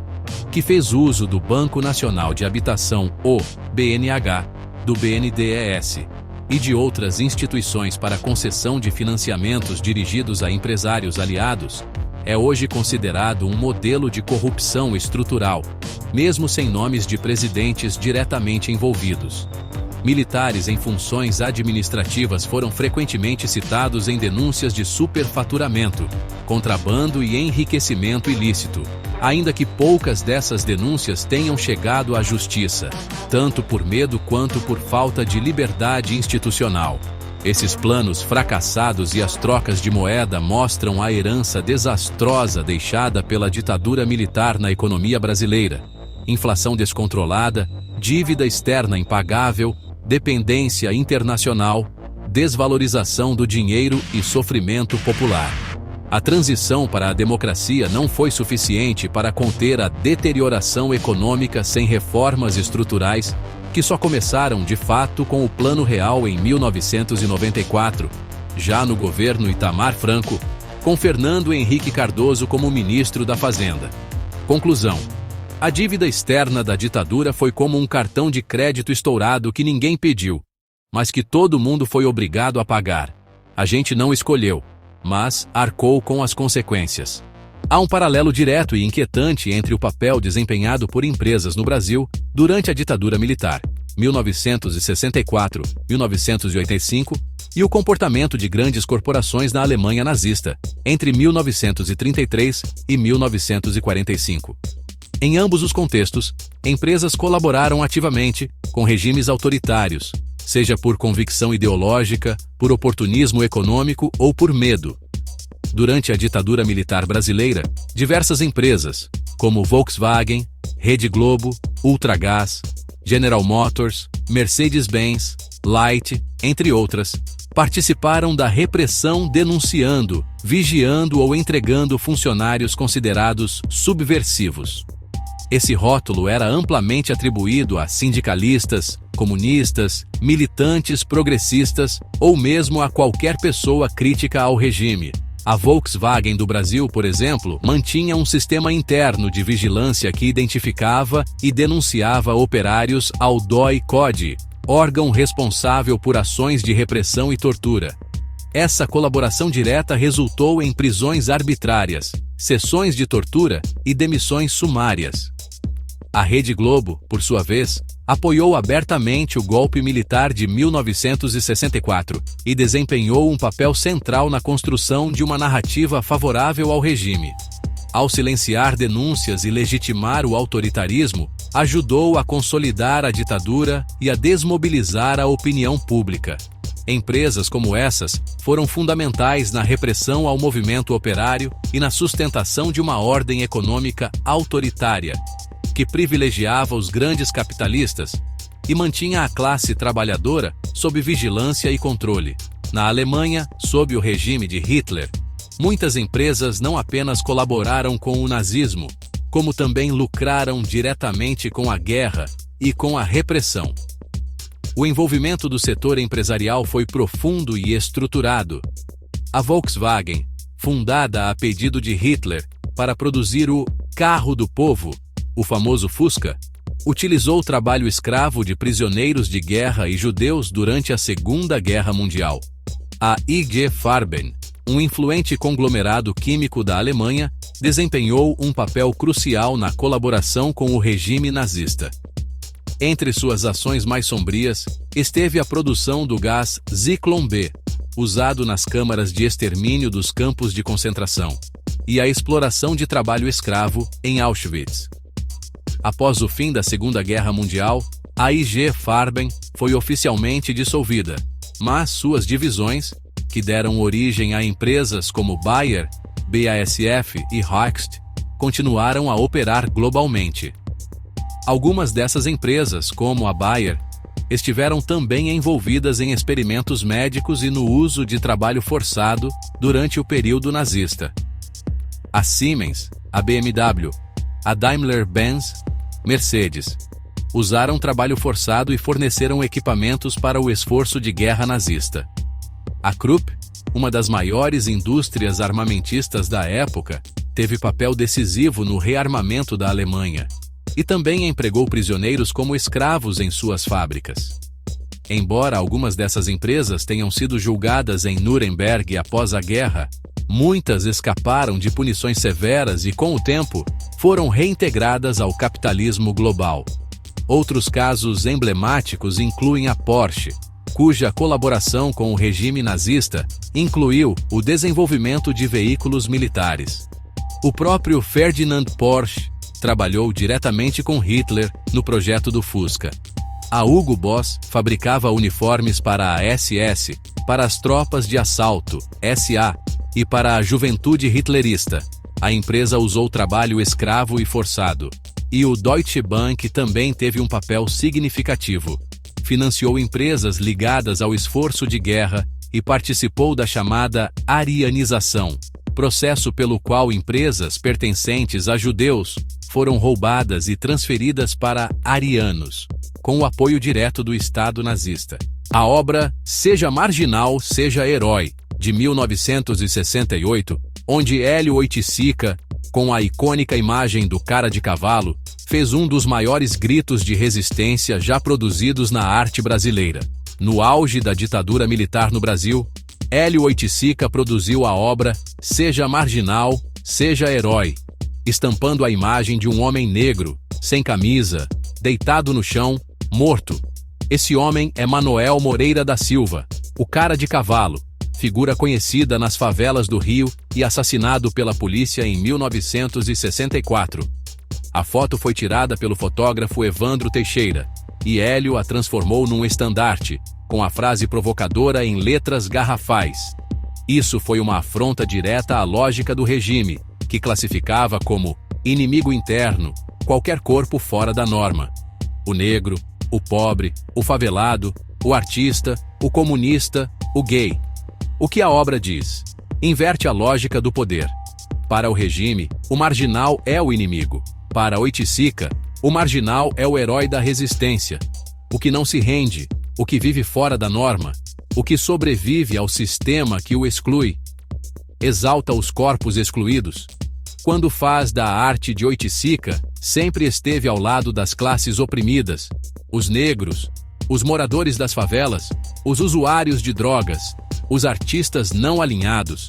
que fez uso do Banco Nacional de Habitação, o BNH, do BNDES, e de outras instituições para concessão de financiamentos dirigidos a empresários aliados, é hoje considerado um modelo de corrupção estrutural, mesmo sem nomes de presidentes diretamente envolvidos. Militares em funções administrativas foram frequentemente citados em denúncias de superfaturamento, contrabando e enriquecimento ilícito, ainda que poucas dessas denúncias tenham chegado à justiça, tanto por medo quanto por falta de liberdade institucional. Esses planos fracassados e as trocas de moeda mostram a herança desastrosa deixada pela ditadura militar na economia brasileira. Inflação descontrolada, dívida externa impagável, dependência internacional, desvalorização do dinheiro e sofrimento popular. A transição para a democracia não foi suficiente para conter a deterioração econômica sem reformas estruturais, que só começaram de fato com o Plano Real em 1994, já no governo Itamar Franco, com Fernando Henrique Cardoso como ministro da Fazenda. Conclusão: a dívida externa da ditadura foi como um cartão de crédito estourado que ninguém pediu, mas que todo mundo foi obrigado a pagar. A gente não escolheu, mas arcou com as consequências. Há um paralelo direto e inquietante entre o papel desempenhado por empresas no Brasil durante a ditadura militar, 1964-1985, e o comportamento de grandes corporações na Alemanha nazista, entre 1933 e 1945. Em ambos os contextos, empresas colaboraram ativamente com regimes autoritários, seja por convicção ideológica, por oportunismo econômico ou por medo. Durante a ditadura militar brasileira, diversas empresas, como Volkswagen, Rede Globo, Ultragaz, General Motors, Mercedes-Benz, Light, entre outras, participaram da repressão denunciando, vigiando ou entregando funcionários considerados subversivos. Esse rótulo era amplamente atribuído a sindicalistas, comunistas, militantes progressistas ou mesmo a qualquer pessoa crítica ao regime. A Volkswagen do Brasil, por exemplo, mantinha um sistema interno de vigilância que identificava e denunciava operários ao DOI-CODE, órgão responsável por ações de repressão e tortura. Essa colaboração direta resultou em prisões arbitrárias, sessões de tortura e demissões sumárias. A Rede Globo, por sua vez, Apoiou abertamente o golpe militar de 1964 e desempenhou um papel central na construção de uma narrativa favorável ao regime. Ao silenciar denúncias e legitimar o autoritarismo, ajudou a consolidar a ditadura e a desmobilizar a opinião pública. Empresas como essas foram fundamentais na repressão ao movimento operário e na sustentação de uma ordem econômica autoritária, que privilegiava os grandes capitalistas e mantinha a classe trabalhadora sob vigilância e controle. Na Alemanha, sob o regime de Hitler, muitas empresas não apenas colaboraram com o nazismo, como também lucraram diretamente com a guerra e com a repressão. O envolvimento do setor empresarial foi profundo e estruturado. A Volkswagen, fundada a pedido de Hitler para produzir o carro do povo, o famoso Fusca, utilizou o trabalho escravo de prisioneiros de guerra e judeus durante a Segunda Guerra Mundial. A IG Farben, um influente conglomerado químico da Alemanha, desempenhou um papel crucial na colaboração com o regime nazista. Entre suas ações mais sombrias, esteve a produção do gás Zyklon B, usado nas câmaras de extermínio dos campos de concentração, e a exploração de trabalho escravo em Auschwitz. Após o fim da Segunda Guerra Mundial, a IG Farben foi oficialmente dissolvida, mas suas divisões, que deram origem a empresas como Bayer, BASF e Hoechst, continuaram a operar globalmente. Algumas dessas empresas, como a Bayer, estiveram também envolvidas em experimentos médicos e no uso de trabalho forçado durante o período nazista. A Siemens, a BMW, a Daimler-Benz, Mercedes, usaram trabalho forçado e forneceram equipamentos para o esforço de guerra nazista. A Krupp, uma das maiores indústrias armamentistas da época, teve papel decisivo no rearmamento da Alemanha e também empregou prisioneiros como escravos em suas fábricas. Embora algumas dessas empresas tenham sido julgadas em Nuremberg após a guerra, muitas escaparam de punições severas e, com o tempo, foram reintegradas ao capitalismo global. Outros casos emblemáticos incluem a Porsche, cuja colaboração com o regime nazista incluiu o desenvolvimento de veículos militares. O próprio Ferdinand Porsche trabalhou diretamente com Hitler no projeto do Fusca. A Hugo Boss fabricava uniformes para a SS, para as tropas de assalto, SA, e para a juventude hitlerista. A empresa usou trabalho escravo e forçado. E o Deutsche Bank também teve um papel significativo. Financiou empresas ligadas ao esforço de guerra e participou da chamada arianização, processo pelo qual empresas pertencentes a judeus foram roubadas e transferidas para arianos, com o apoio direto do Estado nazista. A obra Seja Marginal, Seja Herói, de 1968, onde Hélio Oiticica, com a icônica imagem do cara de cavalo, fez um dos maiores gritos de resistência já produzidos na arte brasileira. No auge da ditadura militar no Brasil, Hélio Oiticica produziu a obra Seja Marginal, Seja Herói, estampando a imagem de um homem negro, sem camisa, deitado no chão, morto. Esse homem é Manoel Moreira da Silva, o cara de cavalo, figura conhecida nas favelas do Rio e assassinado pela polícia em 1964. A foto foi tirada pelo fotógrafo Evandro Teixeira, e Hélio a transformou num estandarte, com a frase provocadora em letras garrafais. Isso foi uma afronta direta à lógica do regime, que classificava como inimigo interno qualquer corpo fora da norma. O negro, o pobre, o favelado, o artista, o comunista, o gay. O que a obra diz? Inverte a lógica do poder. Para o regime, o marginal é o inimigo. Para Oiticica, o marginal é o herói da resistência. O que não se rende, o que vive fora da norma, o que sobrevive ao sistema que o exclui. Exalta os corpos excluídos. Quando faz da arte de Oiticica, sempre esteve ao lado das classes oprimidas, os negros, os moradores das favelas, os usuários de drogas, os artistas não alinhados.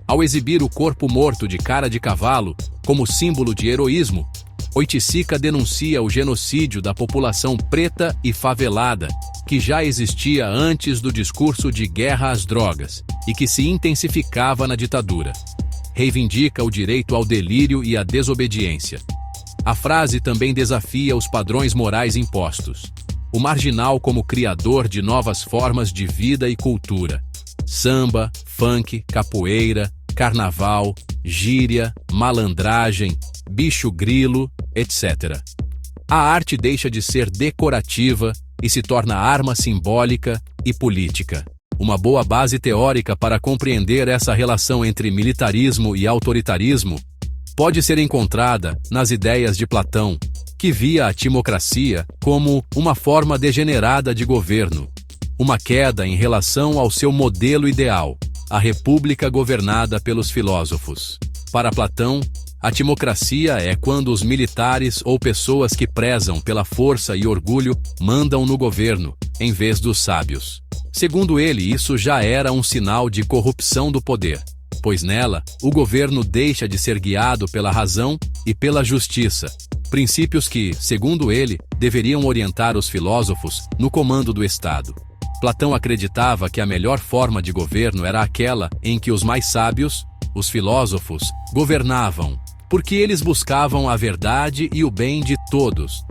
Ao exibir o corpo morto de cara de cavalo como símbolo de heroísmo, Oiticica denuncia o genocídio da população preta e favelada, que já existia antes do discurso de guerra às drogas e que se intensificava na ditadura. Reivindica o direito ao delírio e à desobediência. A frase também desafia os padrões morais impostos. O marginal como criador de novas formas de vida e cultura. Samba, funk, capoeira, carnaval, gíria, malandragem, bicho grilo, etc. A arte deixa de ser decorativa e se torna arma simbólica e política. Uma boa base teórica para compreender essa relação entre militarismo e autoritarismo pode ser encontrada nas ideias de Platão, que via a timocracia como uma forma degenerada de governo, uma queda em relação ao seu modelo ideal, a república governada pelos filósofos. Para Platão, a timocracia é quando os militares ou pessoas que prezam pela força e orgulho mandam no governo, em vez dos sábios. Segundo ele, isso já era um sinal de corrupção do poder, pois nela, o governo deixa de ser guiado pela razão e pela justiça, princípios que, segundo ele, deveriam orientar os filósofos no comando do Estado. Platão acreditava que a melhor forma de governo era aquela em que os mais sábios, os filósofos, governavam, porque eles buscavam a verdade e o bem de todos.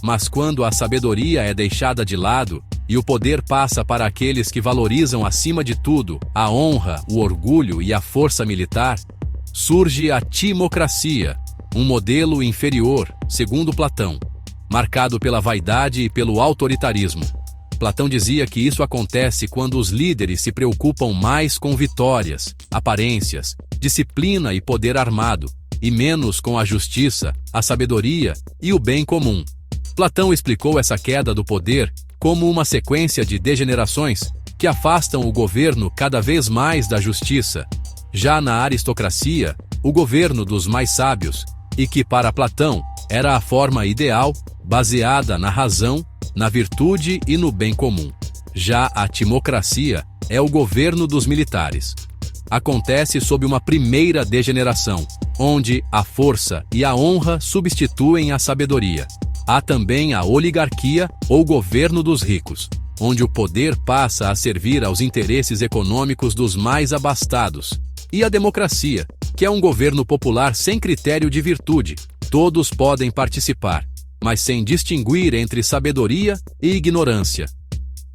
Mas quando a sabedoria é deixada de lado e o poder passa para aqueles que valorizam acima de tudo a honra, o orgulho e a força militar, surge a timocracia, um modelo inferior, segundo Platão, marcado pela vaidade e pelo autoritarismo. Platão dizia que isso acontece quando os líderes se preocupam mais com vitórias, aparências, disciplina e poder armado, e menos com a justiça, a sabedoria e o bem comum. Platão explicou essa queda do poder como uma sequência de degenerações que afastam o governo cada vez mais da justiça, já na aristocracia, o governo dos mais sábios, e que para Platão era a forma ideal, baseada na razão, na virtude e no bem comum. Já a timocracia é o governo dos militares. Acontece sob uma primeira degeneração, onde a força e a honra substituem a sabedoria. Há também a oligarquia ou governo dos ricos, onde o poder passa a servir aos interesses econômicos dos mais abastados. E a democracia, que é um governo popular sem critério de virtude. Todos podem participar, mas sem distinguir entre sabedoria e ignorância.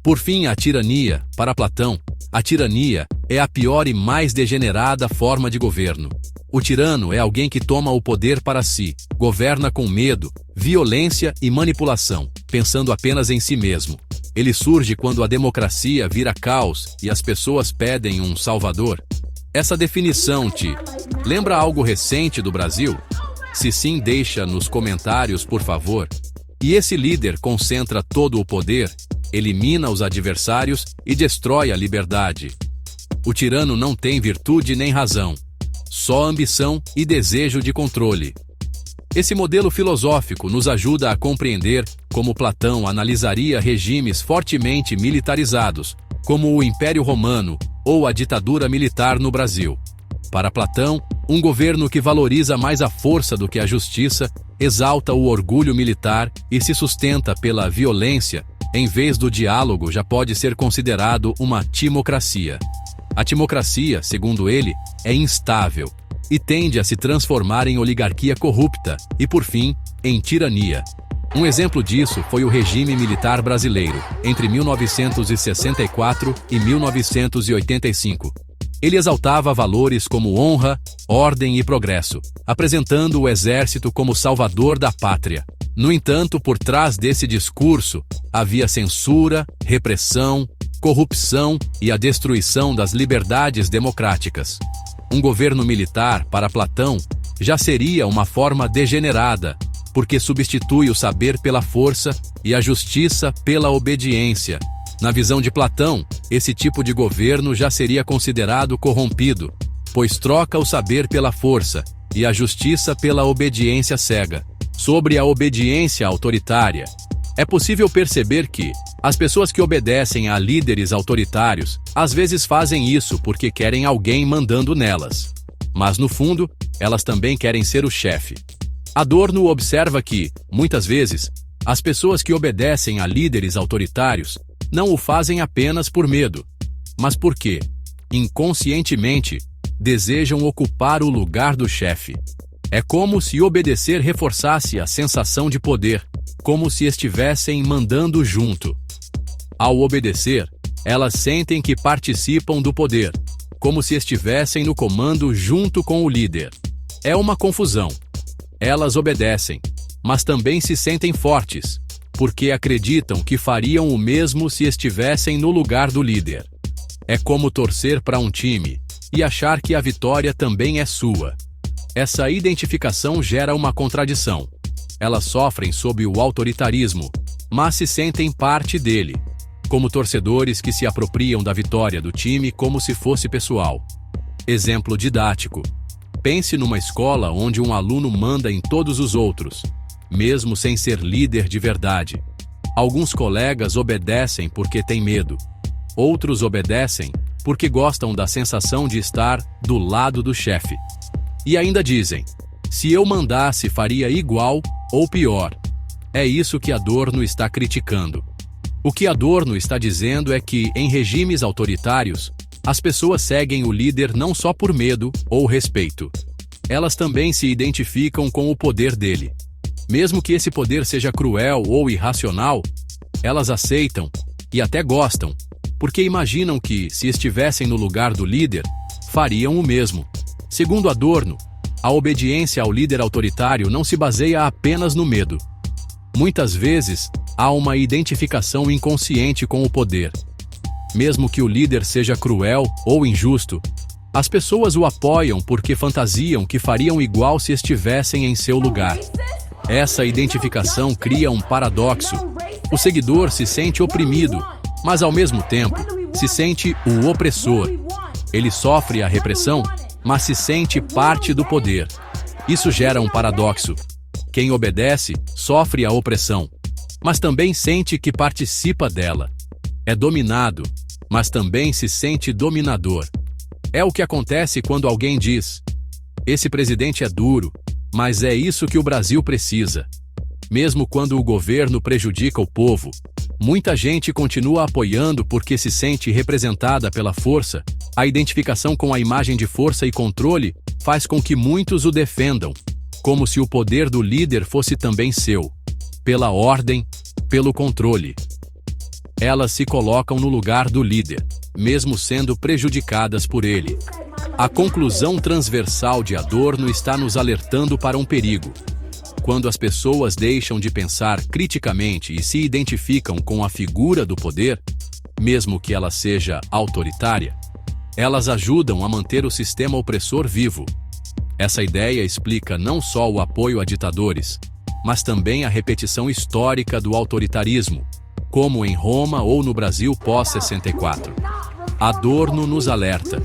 Por fim, a tirania. Para Platão, a tirania é a pior e mais degenerada forma de governo. O tirano é alguém que toma o poder para si, governa com medo, violência e manipulação, pensando apenas em si mesmo. Ele surge quando a democracia vira caos e as pessoas pedem um salvador. Essa definição te lembra algo recente do Brasil? Se sim, deixa nos comentários, por favor. E esse líder concentra todo o poder, elimina os adversários e destrói a liberdade. O tirano não tem virtude nem razão, só ambição e desejo de controle. Esse modelo filosófico nos ajuda a compreender como Platão analisaria regimes fortemente militarizados, como o Império Romano ou a ditadura militar no Brasil. Para Platão, um governo que valoriza mais a força do que a justiça, exalta o orgulho militar e se sustenta pela violência, em vez do diálogo, já pode ser considerado uma timocracia. A timocracia, segundo ele, é instável e tende a se transformar em oligarquia corrupta e, por fim, em tirania. Um exemplo disso foi o regime militar brasileiro, entre 1964 e 1985. Ele exaltava valores como honra, ordem e progresso, apresentando o exército como salvador da pátria. No entanto, por trás desse discurso, havia censura, repressão, corrupção e a destruição das liberdades democráticas. Um governo militar, para Platão, já seria uma forma degenerada, porque substitui o saber pela força e a justiça pela obediência. Na visão de Platão, esse tipo de governo já seria considerado corrompido, pois troca o saber pela força e a justiça pela obediência cega. Sobre a obediência autoritária, é possível perceber que as pessoas que obedecem a líderes autoritários às vezes fazem isso porque querem alguém mandando nelas. Mas no fundo, elas também querem ser o chefe. Adorno observa que, muitas vezes, as pessoas que obedecem a líderes autoritários não o fazem apenas por medo, mas porque, inconscientemente, desejam ocupar o lugar do chefe. É como se obedecer reforçasse a sensação de poder, como se estivessem mandando junto. Ao obedecer, elas sentem que participam do poder, como se estivessem no comando junto com o líder. É uma confusão. Elas obedecem, mas também se sentem fortes, porque acreditam que fariam o mesmo se estivessem no lugar do líder. É como torcer para um time e achar que a vitória também é sua. Essa identificação gera uma contradição. Elas sofrem sob o autoritarismo, mas se sentem parte dele, como torcedores que se apropriam da vitória do time como se fosse pessoal. Exemplo didático. Pense numa escola onde um aluno manda em todos os outros, mesmo sem ser líder de verdade. Alguns colegas obedecem porque têm medo. Outros obedecem porque gostam da sensação de estar do lado do chefe. E ainda dizem, se eu mandasse faria igual ou pior. É isso que Adorno está criticando. O que Adorno está dizendo é que, em regimes autoritários, as pessoas seguem o líder não só por medo ou respeito. Elas também se identificam com o poder dele. Mesmo que esse poder seja cruel ou irracional, elas aceitam e até gostam, porque imaginam que, se estivessem no lugar do líder, fariam o mesmo. Segundo Adorno, a obediência ao líder autoritário não se baseia apenas no medo. Muitas vezes, há uma identificação inconsciente com o poder. Mesmo que o líder seja cruel ou injusto, as pessoas o apoiam porque fantasiam que fariam igual se estivessem em seu lugar. Essa identificação cria um paradoxo. O seguidor se sente oprimido, mas ao mesmo tempo, se sente o opressor. Ele sofre a repressão, mas se sente parte do poder. Isso gera um paradoxo. Quem obedece sofre a opressão, mas também sente que participa dela. É dominado, mas também se sente dominador. É o que acontece quando alguém diz: esse presidente é duro, mas é isso que o Brasil precisa. Mesmo quando o governo prejudica o povo, muita gente continua apoiando porque se sente representada pela força. A identificação com a imagem de força e controle faz com que muitos o defendam, como se o poder do líder fosse também seu, pela ordem, pelo controle. Elas se colocam no lugar do líder, mesmo sendo prejudicadas por ele. A conclusão transversal de Adorno está nos alertando para um perigo. Quando as pessoas deixam de pensar criticamente e se identificam com a figura do poder, mesmo que ela seja autoritária, elas ajudam a manter o sistema opressor vivo. Essa ideia explica não só o apoio a ditadores, mas também a repetição histórica do autoritarismo, como em Roma ou no Brasil pós-64. Adorno nos alerta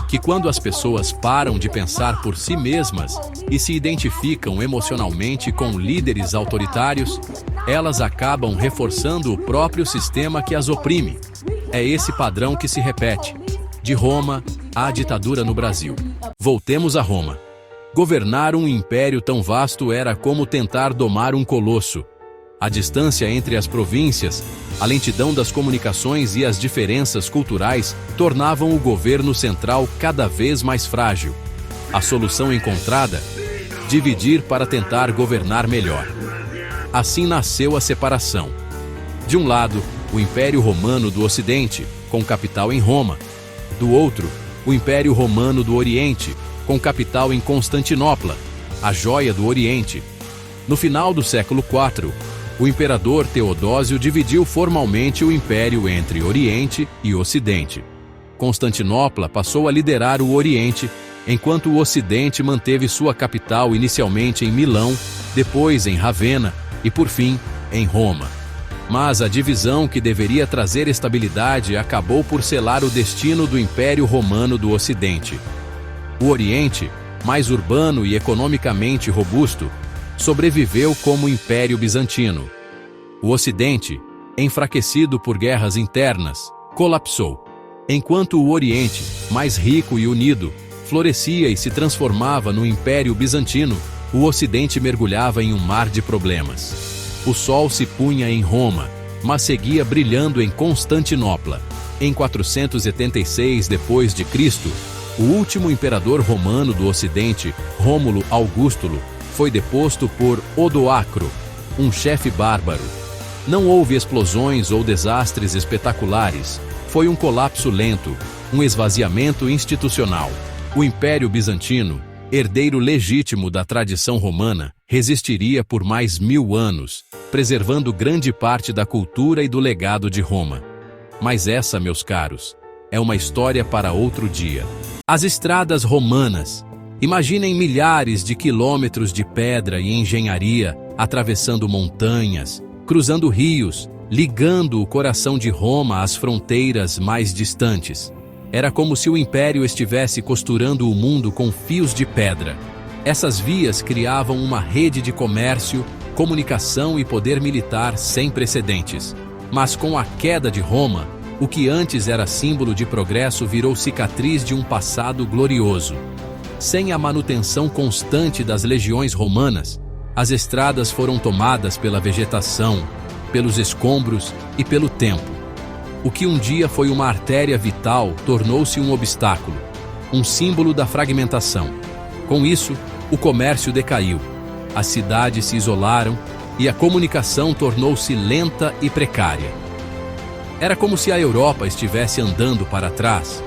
que quando as pessoas param de pensar por si mesmas e se identificam emocionalmente com líderes autoritários, elas acabam reforçando o próprio sistema que as oprime. É esse padrão que se repete, de Roma à ditadura no Brasil. Voltemos a Roma. Governar um império tão vasto era como tentar domar um colosso. A distância entre as províncias, a lentidão das comunicações e as diferenças culturais tornavam o governo central cada vez mais frágil. A solução encontrada? Dividir para tentar governar melhor. Assim nasceu a separação. De um lado, o Império Romano do Ocidente, com capital em Roma. Do outro, o Império Romano do Oriente, com capital em Constantinopla, a joia do Oriente. No final do século IV, o imperador Teodósio dividiu formalmente o império entre Oriente e Ocidente. Constantinopla passou a liderar o Oriente, enquanto o Ocidente manteve sua capital inicialmente em Milão, depois em Ravenna e, por fim, em Roma. Mas a divisão que deveria trazer estabilidade acabou por selar o destino do Império Romano do Ocidente. O Oriente, mais urbano e economicamente robusto, sobreviveu como Império Bizantino. O Ocidente, enfraquecido por guerras internas, colapsou, enquanto o Oriente, mais rico e unido, florescia e se transformava no Império Bizantino. o Ocidente mergulhava em um mar de problemas. O sol se punha em Roma, mas seguia brilhando em Constantinopla. Em 476 d.C., o último imperador romano do Ocidente, Rômulo Augustulo, foi deposto por Odoacro, um chefe bárbaro. Não houve explosões ou desastres espetaculares. Foi um colapso lento, um esvaziamento institucional. O Império Bizantino, herdeiro legítimo da tradição romana, resistiria por mais 1000 anos, preservando grande parte da cultura e do legado de Roma. Mas essa, meus caros, é uma história para outro dia. As estradas romanas. Imaginem milhares de quilômetros de pedra e engenharia, atravessando montanhas, cruzando rios, ligando o coração de Roma às fronteiras mais distantes. Era como se o império estivesse costurando o mundo com fios de pedra. Essas vias criavam uma rede de comércio, comunicação e poder militar sem precedentes. Mas com a queda de Roma, o que antes era símbolo de progresso virou cicatriz de um passado glorioso. Sem a manutenção constante das legiões romanas, as estradas foram tomadas pela vegetação, pelos escombros e pelo tempo. O que um dia foi uma artéria vital tornou-se um obstáculo, um símbolo da fragmentação. Com isso, o comércio decaiu, as cidades se isolaram e a comunicação tornou-se lenta e precária. Era como se a Europa estivesse andando para trás,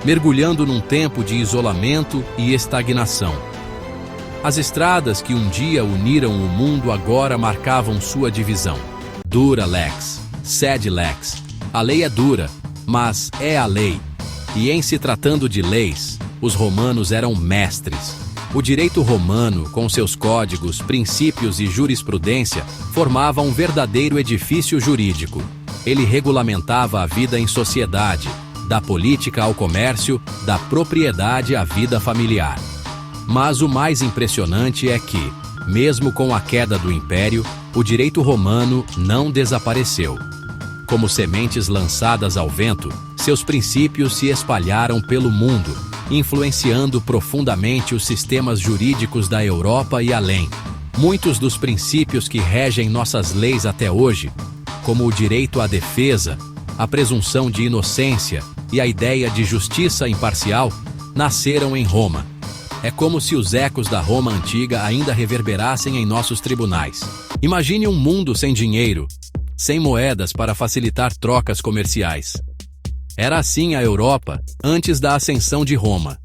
mergulhando num tempo de isolamento e estagnação. As estradas que um dia uniram o mundo agora marcavam sua divisão. Dura lex, sed lex. A lei é dura, mas é a lei. E em se tratando de leis, os romanos eram mestres. O direito romano, com seus códigos, princípios e jurisprudência, formava um verdadeiro edifício jurídico. Ele regulamentava a vida em sociedade, da política ao comércio, da propriedade à vida familiar. Mas o mais impressionante é que, mesmo com a queda do império, o direito romano não desapareceu. Como sementes lançadas ao vento, seus princípios se espalharam pelo mundo, influenciando profundamente os sistemas jurídicos da Europa e além. Muitos dos princípios que regem nossas leis até hoje, como o direito à defesa, a presunção de inocência e a ideia de justiça imparcial, nasceram em Roma. É como se os ecos da Roma antiga ainda reverberassem em nossos tribunais. Imagine um mundo sem dinheiro, sem moedas para facilitar trocas comerciais. Era assim a Europa antes da ascensão de Roma.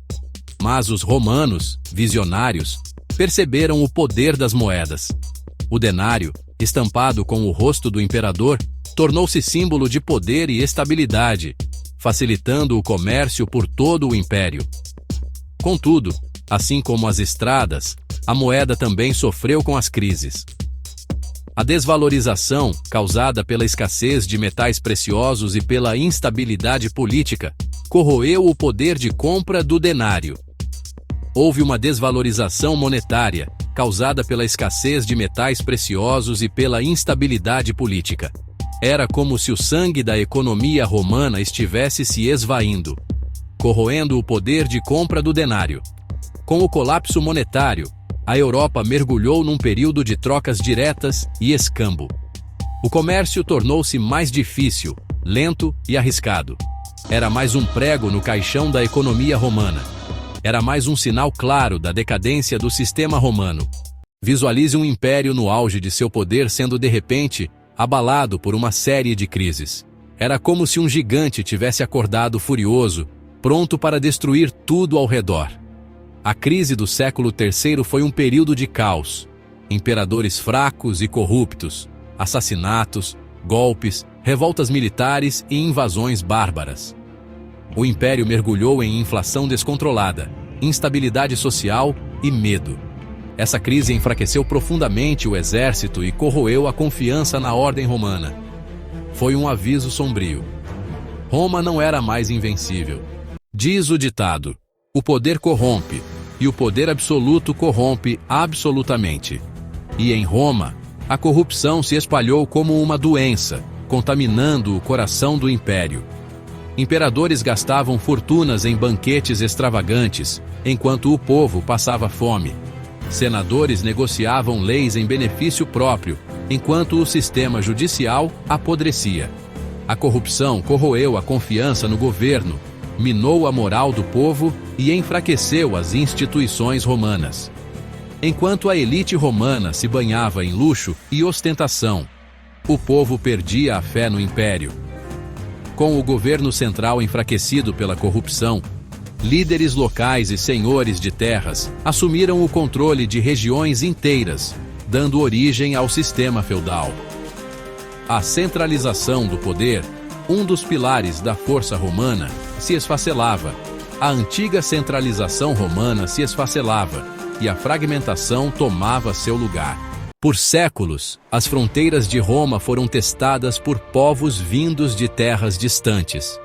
Mas os romanos, visionários, perceberam o poder das moedas. O denário, estampado com o rosto do imperador, tornou-se símbolo de poder e estabilidade, facilitando o comércio por todo o império. Contudo, assim como as estradas, a moeda também sofreu com as crises. A desvalorização, causada pela escassez de metais preciosos e pela instabilidade política, corroeu o poder de compra do denário. Houve uma desvalorização monetária, causada pela escassez de metais preciosos e pela instabilidade política. Era como se o sangue da economia romana estivesse se esvaindo, corroendo o poder de compra do denário. Com o colapso monetário, a Europa mergulhou num período de trocas diretas e escambo. O comércio tornou-se mais difícil, lento e arriscado. Era mais um prego no caixão da economia romana. Era mais um sinal claro da decadência do sistema romano. Visualize um império no auge de seu poder sendo de repente abalado por uma série de crises. Era como se um gigante tivesse acordado furioso, pronto para destruir tudo ao redor. A crise do século III foi um período de caos. Imperadores fracos e corruptos, assassinatos, golpes, revoltas militares e invasões bárbaras. O império mergulhou em inflação descontrolada, instabilidade social e medo. Essa crise enfraqueceu profundamente o exército e corroeu a confiança na ordem romana. Foi um aviso sombrio. Roma não era mais invencível. Diz o ditado: o poder corrompe, e o poder absoluto corrompe absolutamente. E em Roma, a corrupção se espalhou como uma doença, contaminando o coração do império. Imperadores gastavam fortunas em banquetes extravagantes, enquanto o povo passava fome. Senadores negociavam leis em benefício próprio, enquanto o sistema judicial apodrecia. A corrupção corroeu a confiança no governo, minou a moral do povo e enfraqueceu as instituições romanas. Enquanto a elite romana se banhava em luxo e ostentação, o povo perdia a fé no império. Com o governo central enfraquecido pela corrupção, líderes locais e senhores de terras assumiram o controle de regiões inteiras, dando origem ao sistema feudal. A centralização do poder, um dos pilares da força romana, se esfacelava. A antiga centralização romana se esfacelava e a fragmentação tomava seu lugar. Por séculos, as fronteiras de Roma foram testadas por povos vindos de terras distantes.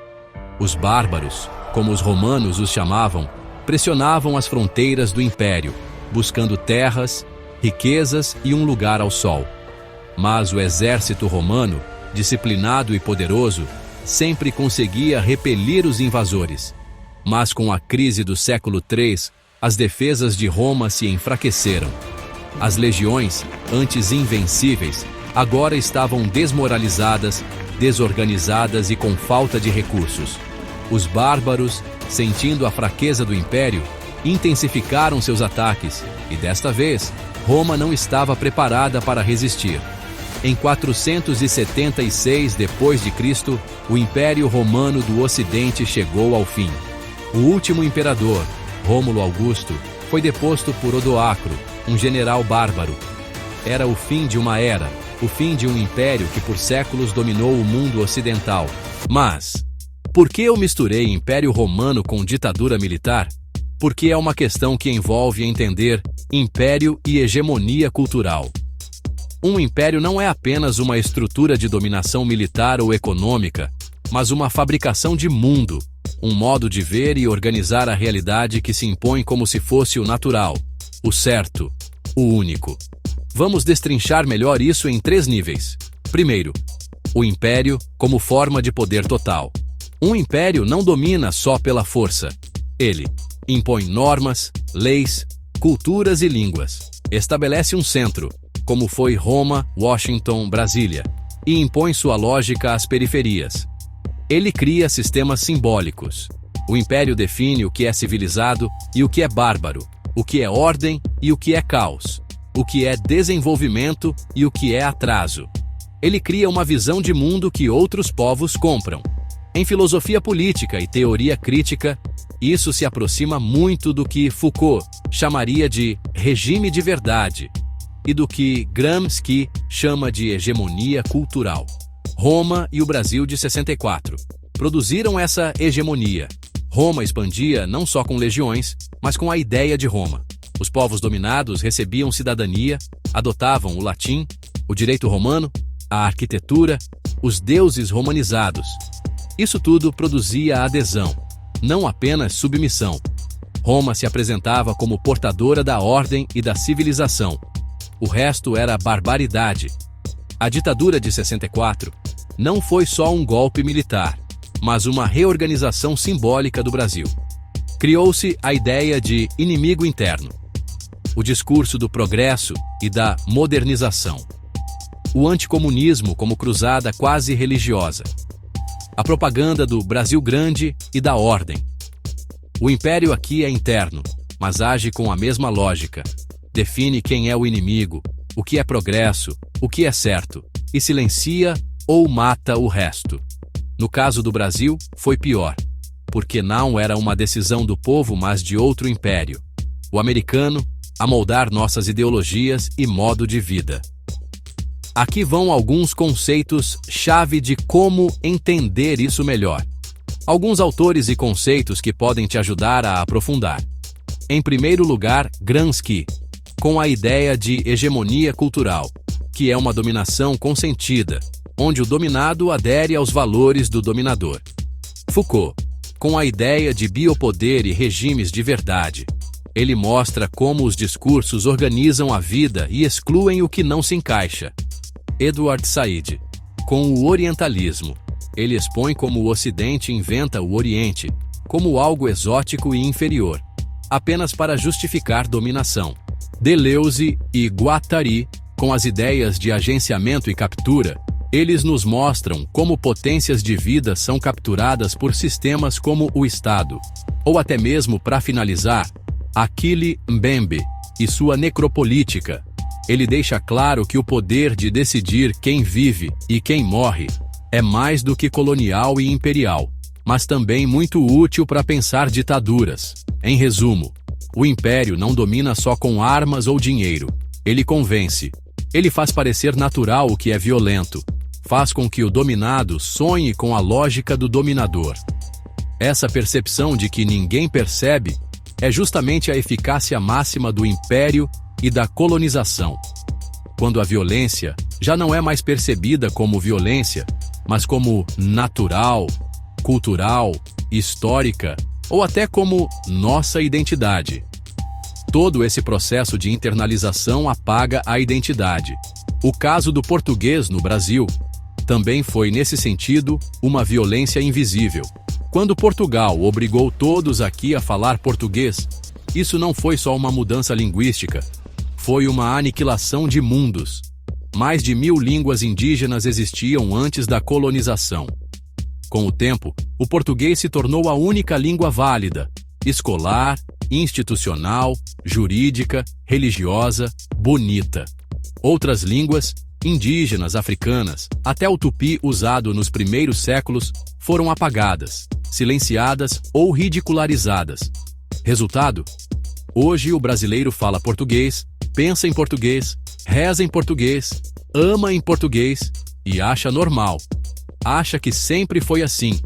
Os bárbaros, como os romanos os chamavam, pressionavam as fronteiras do império, buscando terras, riquezas e um lugar ao sol. Mas o exército romano, disciplinado e poderoso, sempre conseguia repelir os invasores. Mas com a crise do século III, as defesas de Roma se enfraqueceram. As legiões, antes invencíveis, agora estavam desmoralizadas, desorganizadas e com falta de recursos. Os bárbaros, sentindo a fraqueza do império, intensificaram seus ataques e, desta vez, Roma não estava preparada para resistir. Em 476 d.C., o Império Romano do Ocidente chegou ao fim. O último imperador, Rômulo Augusto, foi deposto por Odoacro, um general bárbaro. Era o fim de uma era, o fim de um império que por séculos dominou o mundo ocidental. Mas, por que eu misturei Império Romano com ditadura militar? Porque é uma questão que envolve entender império e hegemonia cultural. Um império não é apenas uma estrutura de dominação militar ou econômica, mas uma fabricação de mundo, um modo de ver e organizar a realidade que se impõe como se fosse o natural, o certo, o único. Vamos destrinchar melhor isso em 3 níveis. Primeiro, o império como forma de poder total. Um império não domina só pela força. Ele impõe normas, leis, culturas e línguas. Estabelece um centro, como foi Roma, Washington, Brasília, e impõe sua lógica às periferias. Ele cria sistemas simbólicos. O império define o que é civilizado e o que é bárbaro, o que é ordem e o que é caos, o que é desenvolvimento e o que é atraso. Ele cria uma visão de mundo que outros povos compram. Em filosofia política e teoria crítica, isso se aproxima muito do que Foucault chamaria de regime de verdade e do que Gramsci chama de hegemonia cultural. Roma e o Brasil de 64 produziram essa hegemonia. Roma expandia não só com legiões, mas com a ideia de Roma. Os povos dominados recebiam cidadania, adotavam o latim, o direito romano, a arquitetura, os deuses romanizados. Isso tudo produzia adesão, não apenas submissão. Roma se apresentava como portadora da ordem e da civilização. O resto era barbaridade. A ditadura de 64 não foi só um golpe militar, mas uma reorganização simbólica do Brasil. Criou-se a ideia de inimigo interno, o discurso do progresso e da modernização, o anticomunismo como cruzada quase religiosa, a propaganda do Brasil grande e da ordem. O império aqui é interno, mas age com a mesma lógica. Define quem é o inimigo, o que é progresso, o que é certo, e silencia ou mata o resto. No caso do Brasil, foi pior, porque não era uma decisão do povo, mas de outro império, o americano, a moldar nossas ideologias e modo de vida. Aqui vão alguns conceitos-chave de como entender isso melhor. Alguns autores e conceitos que podem te ajudar a aprofundar. Em primeiro lugar, Gramsci, com a ideia de hegemonia cultural, que é uma dominação consentida, onde o dominado adere aos valores do dominador. Foucault, com a ideia de biopoder e regimes de verdade. Ele mostra como os discursos organizam a vida e excluem o que não se encaixa. Edward Said, com o orientalismo. Ele expõe como o Ocidente inventa o Oriente, como algo exótico e inferior, apenas para justificar dominação. Deleuze e Guattari, com as ideias de agenciamento e captura, eles nos mostram como potências de vida são capturadas por sistemas como o Estado. Ou até mesmo, para finalizar, Achille Mbembe e sua necropolítica. Ele deixa claro que o poder de decidir quem vive e quem morre é mais do que colonial e imperial, mas também muito útil para pensar ditaduras. Em resumo, o império não domina só com armas ou dinheiro. Ele convence. Ele faz parecer natural o que é violento. Faz com que o dominado sonhe com a lógica do dominador. Essa percepção de que ninguém percebe é justamente a eficácia máxima do império e da colonização. Quando a violência já não é mais percebida como violência, mas como natural, cultural, histórica ou até como nossa identidade. Todo esse processo de internalização apaga a identidade. O caso do português no Brasil também foi, nesse sentido, uma violência invisível. Quando Portugal obrigou todos aqui a falar português, isso não foi só uma mudança linguística, foi uma aniquilação de mundos. Mais de 1000 línguas indígenas existiam antes da colonização. Com o tempo, o português se tornou a única língua válida, escolar, institucional, jurídica, religiosa, bonita. Outras línguas, indígenas, africanas, até o tupi usado nos primeiros séculos, foram apagadas, silenciadas ou ridicularizadas. Resultado? Hoje o brasileiro fala português, pensa em português, reza em português, ama em português e acha normal. Acha que sempre foi assim.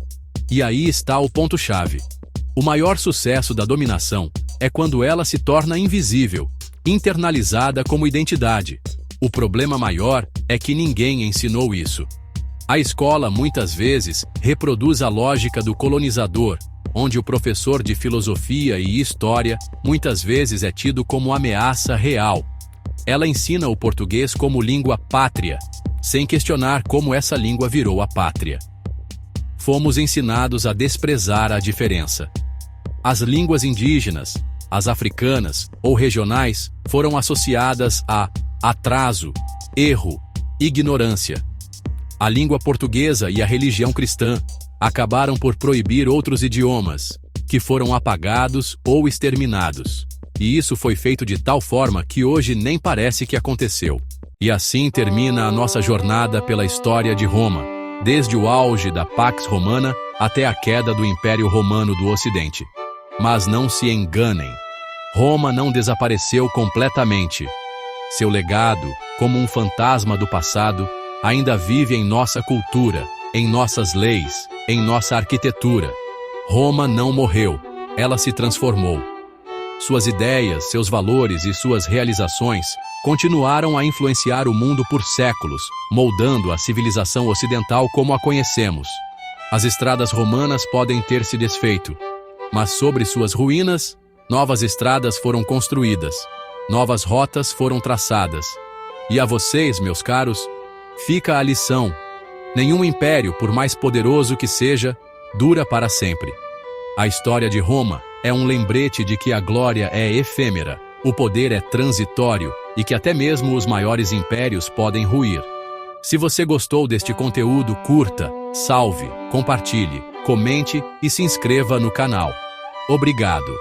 E aí está o ponto-chave. O maior sucesso da dominação é quando ela se torna invisível, internalizada como identidade. O problema maior é que ninguém ensinou isso. A escola muitas vezes reproduz a lógica do colonizador, onde o professor de filosofia e história muitas vezes é tido como ameaça real. Ela ensina o português como língua pátria, sem questionar como essa língua virou a pátria. Fomos ensinados a desprezar a diferença. As línguas indígenas, as africanas ou regionais foram associadas a atraso, erro, ignorância. A língua portuguesa e a religião cristã acabaram por proibir outros idiomas, que foram apagados ou exterminados. E isso foi feito de tal forma que hoje nem parece que aconteceu. E assim termina a nossa jornada pela história de Roma, desde o auge da Pax Romana até a queda do Império Romano do Ocidente. Mas não se enganem, Roma não desapareceu completamente. Seu legado, como um fantasma do passado, ainda vive em nossa cultura, em nossas leis, em nossa arquitetura. Roma não morreu, ela se transformou. Suas ideias, seus valores e suas realizações continuaram a influenciar o mundo por séculos, moldando a civilização ocidental como a conhecemos. As estradas romanas podem ter se desfeito, mas sobre suas ruínas, novas estradas foram construídas, novas rotas foram traçadas. E a vocês, meus caros, fica a lição: nenhum império, por mais poderoso que seja, dura para sempre. A história de Roma é um lembrete de que a glória é efêmera, o poder é transitório e que até mesmo os maiores impérios podem ruir. Se você gostou deste conteúdo, curta, salve, compartilhe, comente e se inscreva no canal. Obrigado.